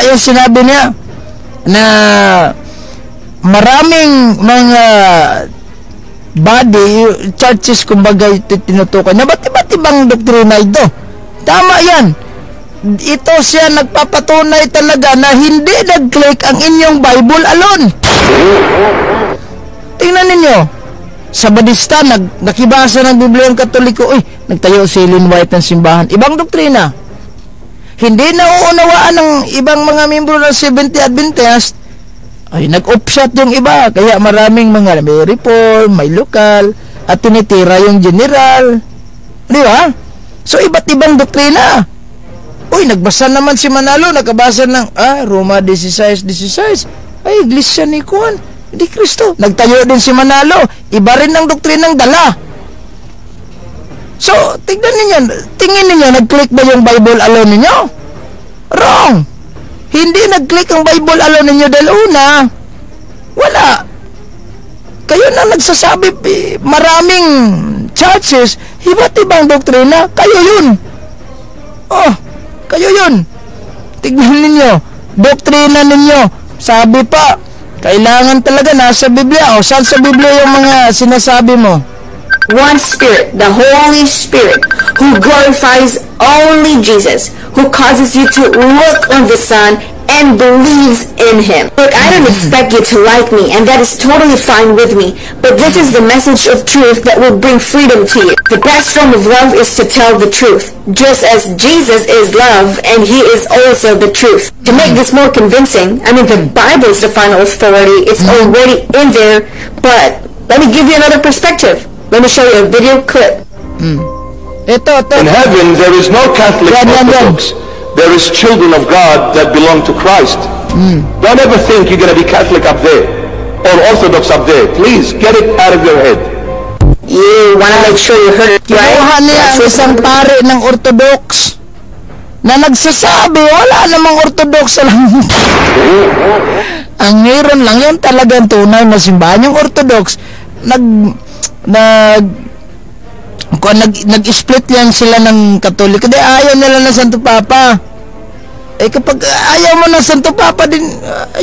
yung sinabi niya na maraming mga body, churches, kumbaga, tinutukoy na ba't ibang doktrina ito? Tama yan. Ito siya nagpapatunay talaga na hindi nag-click ang inyong Bible alone. Tingnan ninyo, Sabadista, nakibasa ng Biblia ang Katoliko, nagtayo si Ellen White ng simbahan. Ibang doktrina. Hindi nauunawaan ng ibang mga membro ng Seventh-day Adventist, nag-offshot yung iba. Kaya maraming mga may reform, may lokal, at tinitira yung general. Di ba? So, iba't ibang doktrina. Nagbasa naman si Manalo, nakabasa ng, Roma 16:16. Iglesia ni Juan, di Kristo. Nagtayo din si Manalo. Iba rin ang doktrinang dala. So, tingin ninyo, nag-click ba yung Bible alone ninyo? Wrong. Hindi nag-click ang Bible alone ninyo dahil una, wala. Kayo na nagsasabi, maraming churches, iba't ibang doktrina, kayo yun. Kayo yun. Tignan ninyo, doktrina ninyo. Sabi pa, kailangan talaga nasa Biblia. Saan sa Biblia yung mga sinasabi mo? One Spirit, the Holy Spirit, who glorifies only Jesus, who causes you to look on the Son and believes in Him. Look, I don't expect you to like me, and that is totally fine with me, but this is the message of truth that will bring freedom to you. The best form of love is to tell the truth, just as Jesus is love, and He is also the truth. To make this more convincing, the Bible is the final authority. It's already in there, but let me give you another perspective. Let me show you a video clip. Ito. In heaven, there is no Catholic Orthodox. There is children of God that belong to Christ. Don't ever think you're going to be Catholic up there or Orthodox up there. Please, get it out of your head. You want to make sure you heard it right? Kinuha niya ang isang pare ng Orthodox na nagsasabi, wala namang Orthodox sa langit. Ang meron lang yun talagang tunay na simbahan. Yung Orthodox, nag-split yan sila ng Katoliko. Ayaw nila ng Santo Papa. Kapag ayaw mo ng Santo Papa din,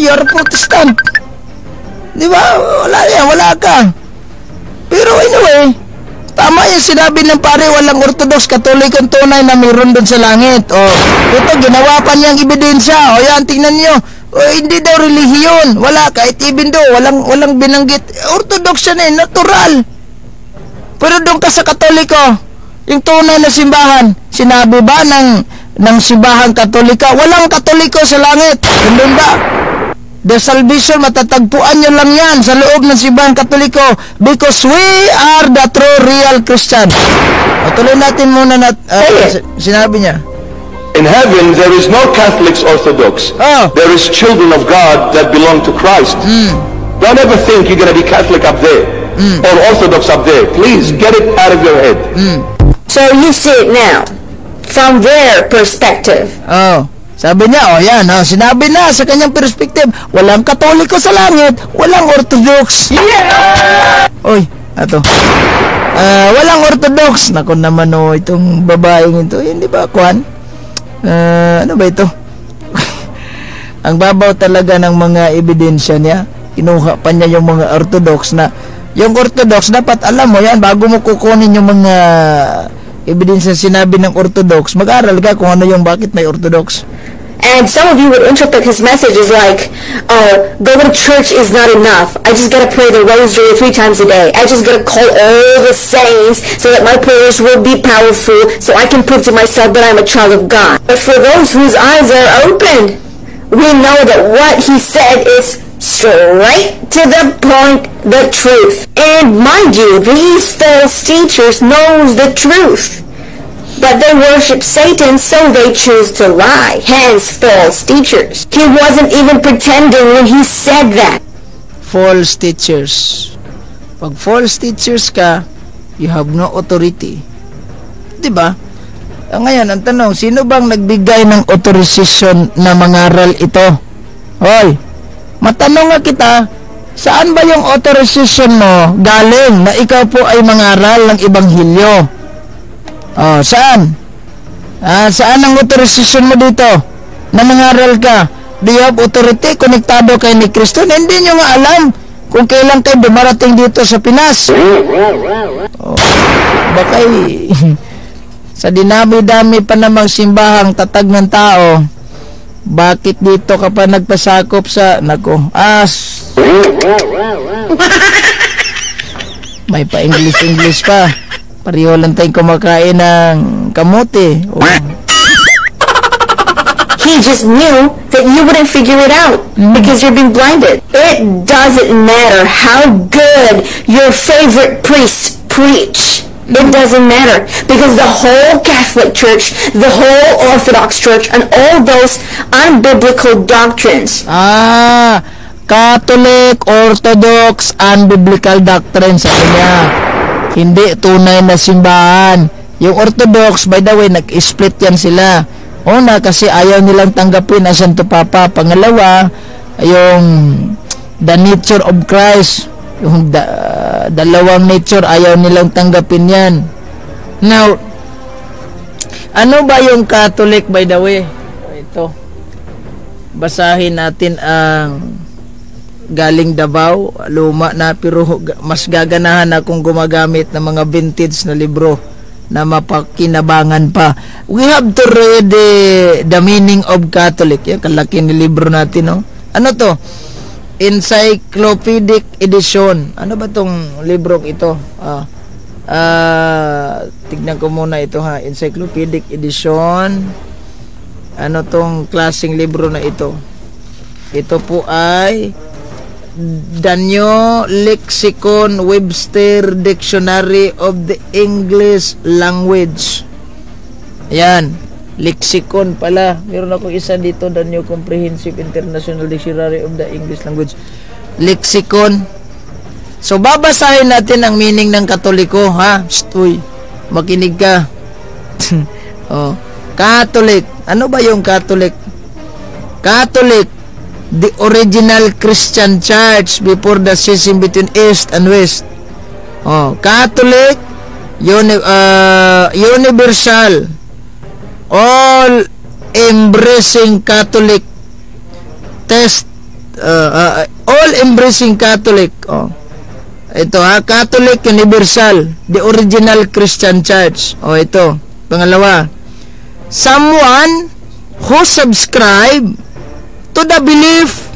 you're Protestant. Di ba? Wala ka. Pero anyway, tama yung sinabi ng pare, walang Orthodox, Katoliko ang tunay na mayroon doon sa langit. Ito, ginawa pa niyang ebidensya. Yan, tingnan niyo. Hindi daw relihiyon. Wala, kahit even daw, walang binanggit. Orthodox yan natural. Pero doon ka sa Katoliko, yung tunay na simbahan, sinabi ba ng simbahang Katolika, walang Katoliko sa langit. Doon ba? The salvation, matatagpuan nyo lang yan sa loob ng simbahang Katoliko because we are the true real Christian. Tuloy natin muna sinabi niya. In heaven, there is no Catholics, Orthodox. Oh. There is children of God that belong to Christ. Don't ever think you're going to be Catholic up there or Orthodox up there. Please, get it out of your head. So you see it now, from their perspective. Oh. Sabi niya, yan, sinabi na sa kanyang perspective, walang Katoliko sa langit, walang Orthodox. Oy, ato. Walang Orthodox. Nako naman, itong babaeng ito, hindi ba, Kwan? Ano ba ito? Ang babaw talaga ng mga ebidensya niya. Kinuha pa niya yung mga Orthodox na, yung Orthodox, dapat alam mo yan, bago mo kukunin yung mga ebidensya sinabi ng Orthodox, mag-aral ka kung ano yung bakit may Orthodox. And some of you would interpret his message as like, oh, going to church is not enough. I just gotta pray the rosary 3 times a day. I just gotta call all the saints so that my prayers will be powerful, so I can prove to myself that I'm a child of God. But for those whose eyes are opened, we know that what he said is straight to the point, the truth. And mind you, these false teachers knows the truth. But they worship Satan, so they choose to lie. Hence, false teachers. He wasn't even pretending when he said that. False teachers. Pag false teachers ka, you have no authority. Diba? Ngayon, ang tanong, sino bang nagbigay ng authorization na mangaral ito? Hoy, matanong nga kita, saan ba yung authorization mo galing na ikaw po ay mangaral ng Ebanghelyo? Saan? Saan ang authorization mo dito na mangaral ka? Do you have authority? Konektado kay ni Kristo? Hindi nyo nga alam kung kailan kayo dumarating dito sa Pinas. Baka sa dinami-dami pa namang simbahang tatag ng tao, bakit dito ka pa nagpasakop sa may pa English pa. Pareho lang tayong kumakain ng kamote. He just knew that you wouldn't figure it out because you're being blinded. It doesn't matter how good your favorite priests preach. It doesn't matter because the whole Catholic Church, the whole Orthodox Church, and all those unbiblical doctrines. Catholic, Orthodox, unbiblical doctrines, sabi niya. Hindi tunay na simbahan. Yung Orthodox, by the way, nag-split yan sila. Una, kasi ayaw nilang tanggapin ang Santo Papa. Pangalawa, yung the nature of Christ, yung dalawang nature, ayaw nilang tanggapin yan. Now, ano ba yung Catholic, by the way? Ito. Basahin natin ang galing Davao, luma na, pero mas gaganahan akong gumagamit ng mga vintage na libro na mapakinabangan pa. We have to read the meaning of Catholic. Yan, kalaki ni libro natin, no? Ano to? Encyclopedic edition. Ano ba tong librong ito? Tignan ko muna ito, ha. Encyclopedic edition. Ano tong klaseng libro na ito? Ito po ay Danyo Lexicon Webster Dictionary of the English Language. Ayan, lexicon pala. Meron ako isa dito, Danyo Comprehensive International Dictionary of the English Language. Lexicon. So babasahin natin ang meaning ng Katoliko, ha? Uy, makinig ka. Catholic. Ano ba yung Catholic? Catholic, the original Christian church before the schism between East and West. Catholic, universal, all embracing Catholic all embracing Catholic. Ito, Catholic universal, the original Christian church. Ito, pangalawa, someone who subscribe to the belief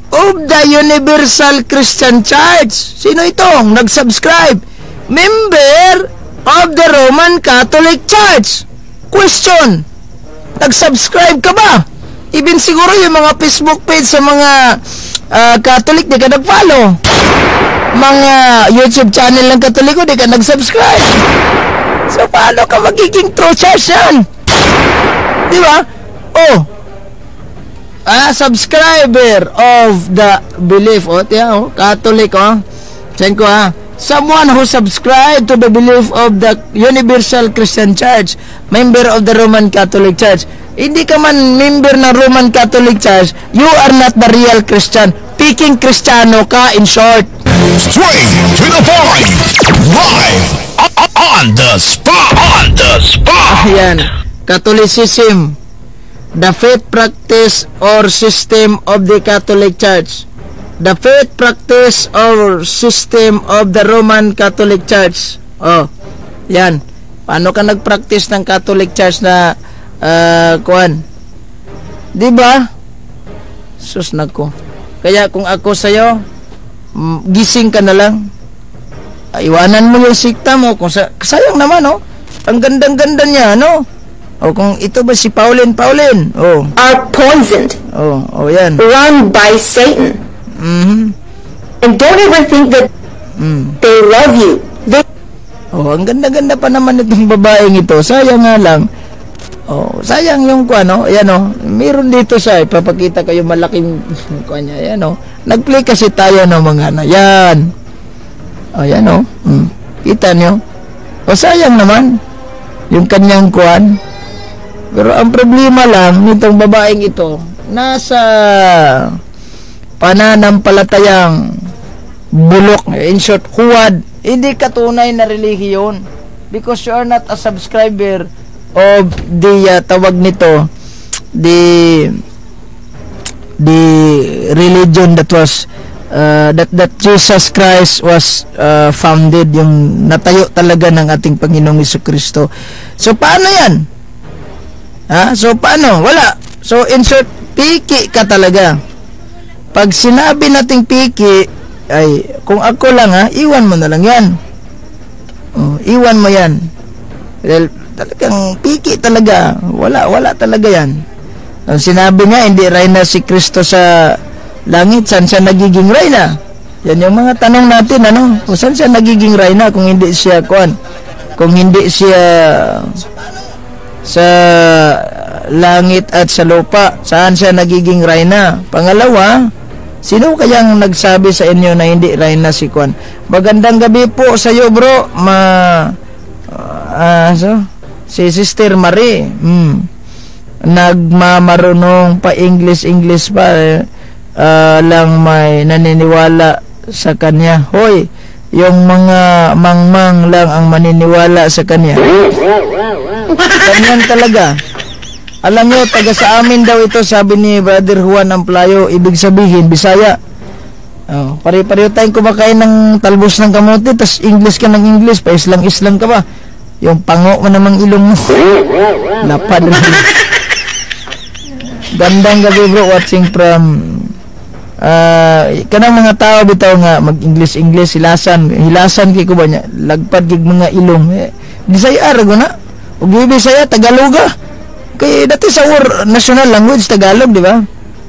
of the Universal Christian Church. Sino itong nag-subscribe? Member of the Roman Catholic Church. Question, nag-subscribe ka ba? Even siguro yung mga Facebook page sa mga Catholic, di ka nag-follow. Mga YouTube channel ng Katoliko, di ka nag-subscribe. So, paano ka magiging true church yan? Di ba? Oh. Subscriber of the belief. O, tiyan, Catholic, Sayin ko, someone who subscribed to the belief of the Universal Christian Church, member of the Roman Catholic Church. Hindi ka man member ng Roman Catholic Church, you are not the real Christian. Peking Kristiyano ka, in short. Straight to the point. Live on the spot. On the spot. Ayan. Catholicism. The faith practice or system of the Catholic Church. The faith practice or system of the Roman Catholic Church. Oh, yan. Paano ka nag-practice ng Catholic Church na kuan? Diba? Sus nako. Kaya kung ako sa'yo, gising ka na lang. Iwanan mo yung sikta mo. Kung sayang naman, ang gandang-ganda niya, O kung ito ba si Pauline? Are poisoned. Yan. Run by Satan. And don't ever think that they love you. Ang ganda-ganda pa naman itong babaeng ito. Sayang nga lang. Sayang yung ayan meron dito sa ipapakita ko yung malaking niya. Ayan Nag-play kasi tayo ng mga yan. Ayan Kita nyo? Sayang naman yung kanyang Pero ang problema lang nitong babaeng ito, nasa pananampalatayang bulok, in short, huwad, hindi ka tunay na relihiyon because you are not a subscriber of the tawag nito, the religion that was that Jesus Christ was founded, yung natayo talaga ng ating Panginoong Jesucristo. So paano yan? So paano? Wala. So in short, piki ka talaga. Pag sinabi nating piki, ay kung ako lang iwan mo na lang yan. Iwan mo yan. Dahil talagang piki talaga. Wala talaga yan. Sinabi niya, hindi reyna si Kristo sa langit. Saan siya nagiging reyna? Yan yung mga tanong natin, Kung saan siya nagiging reyna kung hindi siya kung hindi siya sa langit at sa lupa, saan siya nagiging reyna? Pangalawa, sino kayang nagsabi sa inyo na hindi reyna si Kwan? Magandang gabi po sa iyo, bro. Si Sister Marie. Nagmamarunong pa English pa lang may naniniwala sa kanya. Hoy, yung mga mangmang lang ang maniniwala sa kanya. Ganyan talaga. Alam nyo, taga sa amin daw ito, sabi ni Brother Juan Amplayo, ibig sabihin, Bisaya. Pare-pareho tayong kumakain ng talbos ng kamote, tas English ka ng English, pa-Islang ka ba? Yung pango mo namang ilong mo. Lapad. Gandang gabi bro, watching from kanang mga tao bitaw nga mag-English hilasan kay ko ba niya lagpad gig mga ilong Bisaya ra na ug Bisaya Tagalog kay dati sa our national language Tagalog, di ba?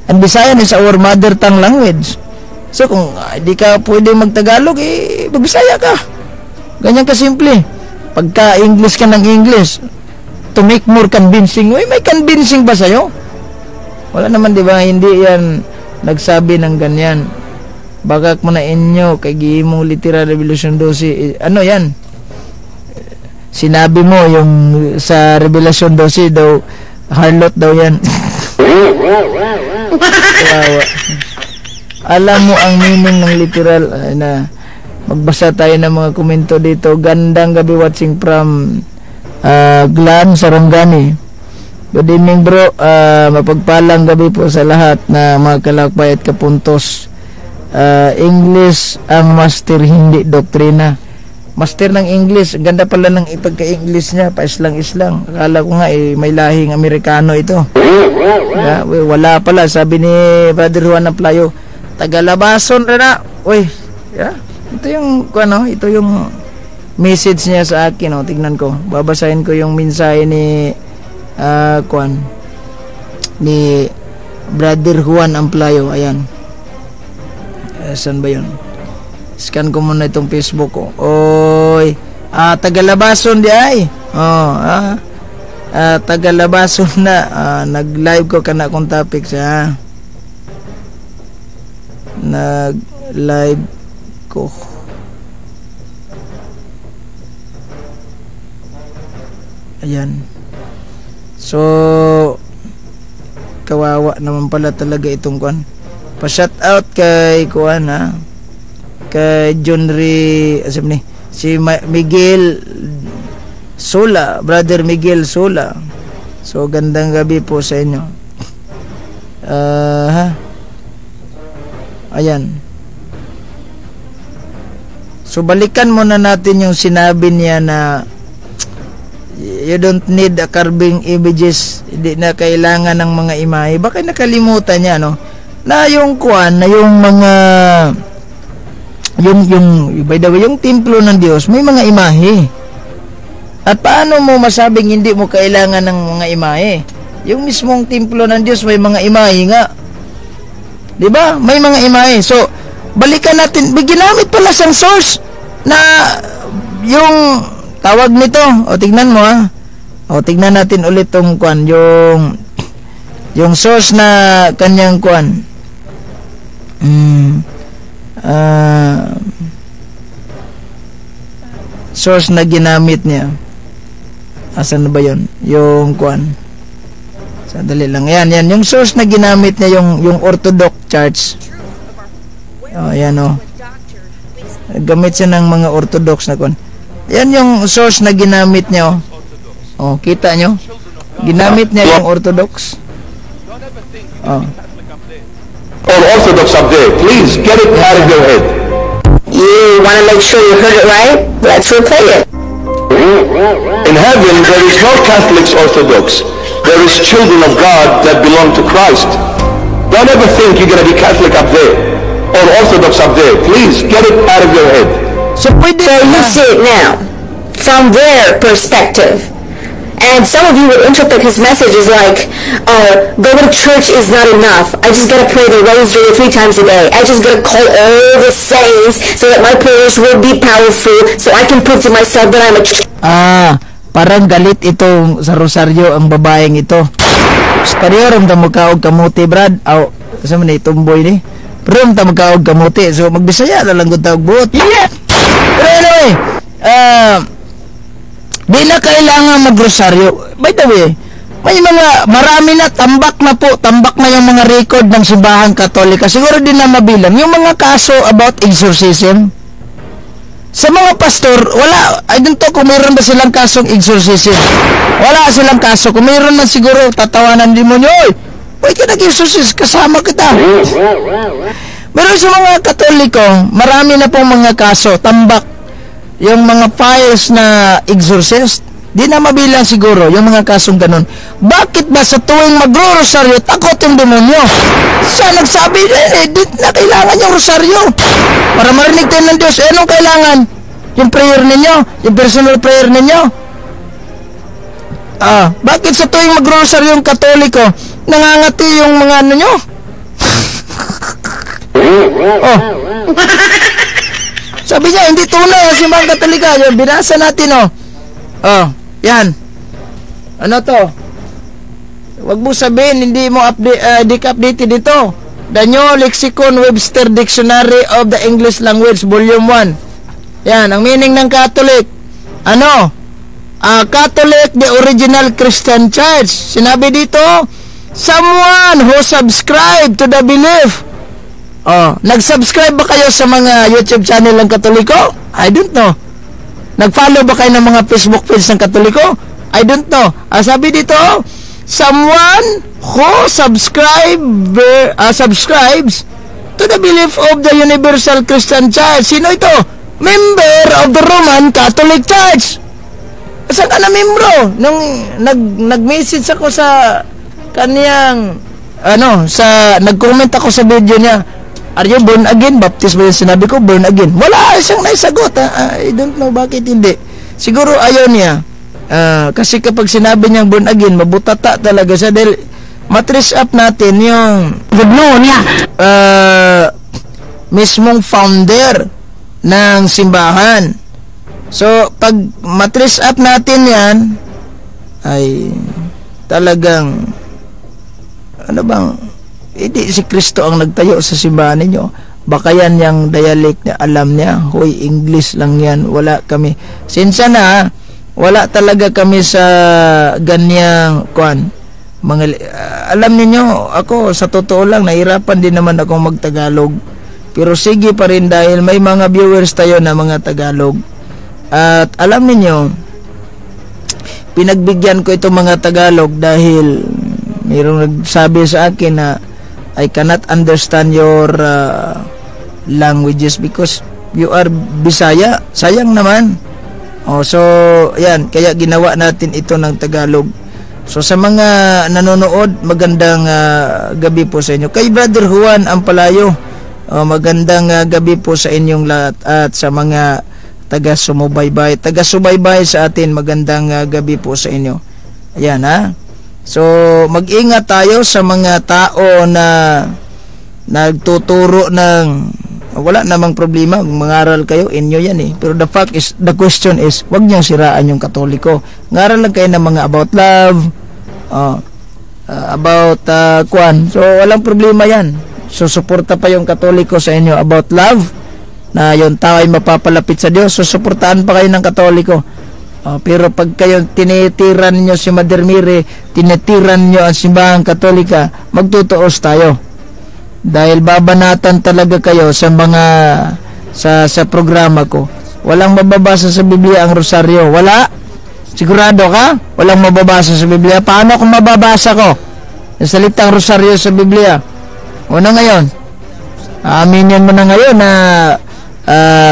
And Bisaya ni sa our mother tongue language. So kung di ka pwede magtagalog Bisaya ka. Ganyan ka simple. Pagka English ka ng English to make more convincing, may convincing ba sa'yo? Wala naman, di ba? Hindi yan nagsabi ng ganyan. Bagak mo na inyo kay gihimong literal Revelation 12. Ano yan? Sinabi mo yung sa Revelation 12 daw, harlot daw yan. Alam mo ang meaning ng literal na magbasa tayo ng mga komento dito. Gandang gabi, watching from Glan Sarangani. Good evening bro, mapagpalang gabi po sa lahat na mga kalakbay at kapuntos. English ang master, hindi doktrina. Master ng English, ganda pala ng ipagka-English niya, pa-islang-islang. Akala ko nga may lahing Amerikano ito. Wala pala, sabi ni Brother Juan Amplayo, Tagalabason rin na. Uy, ito yung ito yung message niya sa akin, tignan ko. Babasahin ko yung mensahe ni ni Brother Juan Amplayo. Ayan. Saan ba yun? Scan ko muna itong Facebook ko. Oy, Tagalabason di ay. Tagalabaso na nag-live ko kana kung topic siya. Nag-live ko. Ayan. So kawawa naman pala talaga itong kuan. Pa-shout out kay kuan ha. Kay John Ray, si Miguel Sola, brother Miguel Sola. So gandang gabi po sa inyo. Ayan. So balikan muna natin yung sinabi niya na you don't need a carving images, hindi na kailangan ng mga imahe. Baka nakalimutan niya, no? Na yung kuan, na yung mga yung by the way, yung templo ng Diyos may mga imahe. At paano mo masabing hindi mo kailangan ng mga imahe? Yung mismong templo ng Diyos may mga imahe nga. 'Di ba? May mga imahe. So, balikan natin, ginamit pala sang source na yung tawag nito. O tignan mo ha. O tignan natin ulit tong kuan, yung source na kanyang kuan. Source na ginamit niya. Asan na ba 'yon? Yung kuan. Sandali lang. Yan yung source na ginamit niya, yung Orthodox Church. Oh, yan oh. Gamit siya ng mga Orthodox na kuan. Yan yung source na ginamit niya, oh. Oh, kita nyo? Ginamit niya yung Orthodox. Oh. All Orthodox up there, please get it out of your head. You want to make sure you heard it right? Let's replay it. In heaven, there is no Catholics Orthodox. There is children of God that belong to Christ. Don't ever think you're going to be Catholic up there or Orthodox up there. Please get it out of your head. So you see it now from their perspective. And some of you would interpret his messages like, going to church is not enough. I just gotta pray the rosary 3 times a day. I just gotta call all the saints so that my prayers will be powerful, so I can prove to myself that I'm a parang galit ito sa rosaryo ang babaeng ito. Superior ang tamagkaog kamuti, Brad. Kasi man itumboy ni. Pero ang tamagkaog kamuti. So magbisaya na lang kung tawag buot. Yeah! Pero anyway, di na kailangan magrosaryo. By the way, marami na tambak na yung mga record ng simbahan Katolika. Siguro din na mabilang yung mga kaso about exorcism. Sa mga pastor, wala, I don't know kung mayroon ba silang kasong exorcism. Wala silang kaso. Kung mayroon man siguro, tatawanan demonyo, oy, ka nag-exorcist, kasama kita. Pero sa mga Katoliko, marami na pong mga kaso, tambak. Yung mga files na exorcist, di na mabilang siguro yung mga kasong ganun. Bakit ba sa tuwing magro-rosaryo, takot yung demonyo? Siya nagsabi, di na kailangan yung rosaryo para marinig tayo ng Diyos. Anong kailangan? Yung prayer ninyo, yung personal prayer ninyo. Bakit sa tuwing magro-rosaryo yung Katoliko, nangangati yung mga ano nyo? Sabi niya, hindi tunay ang simbahang Katolika. Yung binasa natin, yan. Ano to? Wag mo sabihin, hindi mo di ka updated dito. The New Lexicon Webster Dictionary of the English Language, Volume 1. Yan, ang meaning ng Catholic. Ano? Catholic, the original Christian Church. Sinabi dito, someone who subscribe to the belief. Nag-subscribe ba kayo sa mga YouTube channel ng Katoliko? I don't know. Nag-follow ba kayo ng mga Facebook page ng Katoliko? I don't know. Sabi dito, someone who subscribes to the belief of the Universal Christian Church. Sino ito? Member of the Roman Catholic Church. Saan ka na membro? Nung nag-message ako sa kaniyang nag-comment ako sa video niya, are you born again? Baptist ba yung sinabi ko? Born again. Wala siyang naisagot. I don't know bakit hindi. Siguro ayaw niya. Kasi kapag sinabi niyang born again, mabutata talaga siya. Dahil matrace up natin yung mismong founder ng simbahan. So, pag matrace up natin yan, ay talagang ano bang hindi si Kristo ang nagtayo sa simbahan ninyo. Baka yan yung dialect na alam niya. Hoy, English lang yan. Wala kami. Sinsa na, wala talaga kami sa ganyang kuan. Alam niyo ako sa totoo lang nahirapan din naman akong magtagalog. Pero sige pa rin dahil may mga viewers tayo na mga Tagalog. At alam niyo pinagbigyan ko itong mga Tagalog dahil mayroong nagsabi sa akin na I cannot understand your languages because you are Bisaya. Sayang naman. So yan, kaya ginawa natin ito ng Tagalog. So sa mga nanonood, magandang gabi po sa inyo. Kay Brother Juan Ampalayo, magandang gabi po sa inyong lahat. At sa mga taga-sumubaybay sa atin, magandang gabi po sa inyo. Ayan ha. So mag-ingat tayo sa mga tao na nagtuturo ng wala namang problema, mangaral kayo, inyo yan eh. Pero the question is, wag niyong siraan yung Katoliko. Ngaral lang kayo ng mga about love, about kwan. So walang problema yan. So suporta pa yung Katoliko sa inyo about love, na yung tao ay mapapalapit sa Diyos. So suportahan pa kayo ng Katoliko. Pero pag kayo tinitiran niyo si Mother Mary, tinitiran niyo ang simbahang Katolika, magtutuos tayo. Dahil babanatan talaga kayo sa mga sa programa ko. Walang mababasa sa Biblia ang rosaryo. Wala? Sigurado ka? Walang mababasa sa Biblia. Paano kung mababasa ko yung salitang rosaryo sa Biblia? Una ngayon, aminin mo na ngayon na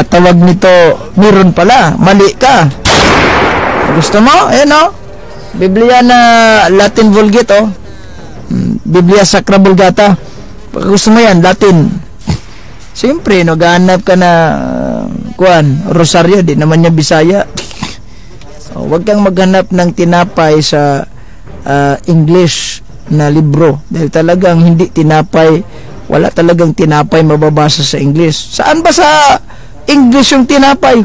tawag nito meron pala. Mali ka. Gusto mo? Ayan o. Biblia na Latin Vulgate o. Biblia Sacra Vulgata. Pag gusto mo yan, Latin. Siyempre, naghahanap ka na rosaryo, di naman niya Bisaya. Huwag kang maghanap ng tinapay sa English na libro. Dahil talagang hindi tinapay, wala talagang tinapay mababasa sa English. Saan ba sa English yung tinapay?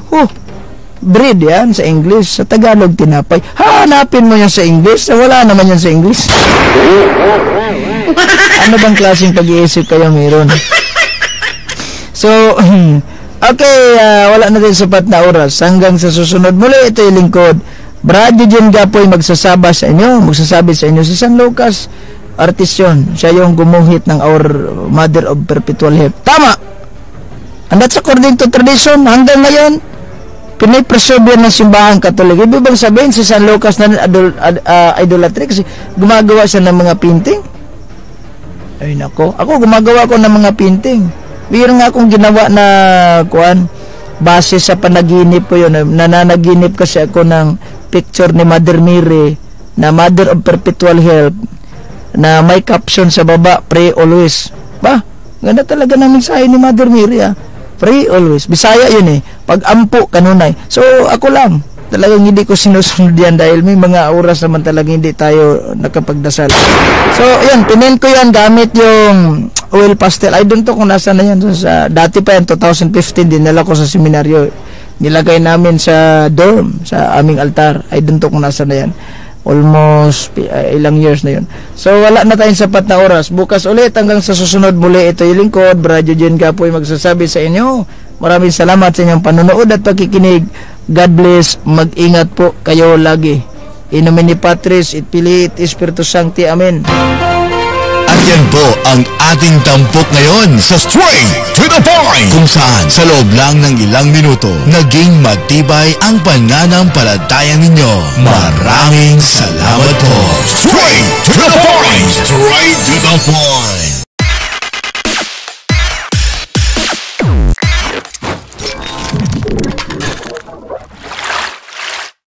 Bread yan sa English. Sa Tagalog, tinapay. Hanapin mo yan sa English. Wala naman yan sa English. Ano bang klaseng pag-iisip kayo meron? So, okay, wala na din sapat na oras. Hanggang sa susunod muli, ito yung lingkod. Brad Eugene Gapoy magsasabi sa inyo si San Lucas Artision. Siya yung gumuhit ng Our Mother of Perpetual Help. Tama! And that's according to tradition. Hanggang ngayon, pinipreserve yan ng simbahang Katolik. Ibig bang sabihin si San Lucas na idolatry kasi gumagawa siya ng mga painting? Ay nako, ako gumagawa ko ng mga painting. Mayroon nga akong ginawa na base sa panaginip ko yun. Nananaginip kasi ako ng picture ni Mother Mary na Mother of Perpetual Help na may caption sa baba, pray always. Ganda talaga ng mensahe ni Mother Mary pray always. Bisaya yun eh. Pag ampo, kanunay. So ako lang, talagang hindi ko sinusunod yan dahil may mga oras naman talagang hindi tayo nakapagdasal. So, yan, pinin ko yan gamit yung oil pastel. I don't know kung nasa na yan. Dati pa yan, 2015, dinala ko sa seminaryo. Nilagay namin sa dorm, sa aming altar. I don't know kung nasa na yan. Almost ilang years na yun. So, wala na tayong sapat na oras. Bukas ulit, hanggang sa susunod muli, ito yung lingkod. Brad Eugene Gapoy magsasabi sa inyo. Maraming salamat sa inyong panonood at pakikinig. God bless. Mag-ingat po kayo lagi. In nomine Patris et Filii et Spiritus Sancti. Amen. At yan po ang ating tampok ngayon sa Straight to the Point, kung saan sa loob lang ng ilang minuto naging matibay ang pananampalataya ninyo. Maraming salamat po. Straight to the Point! Straight to the Point!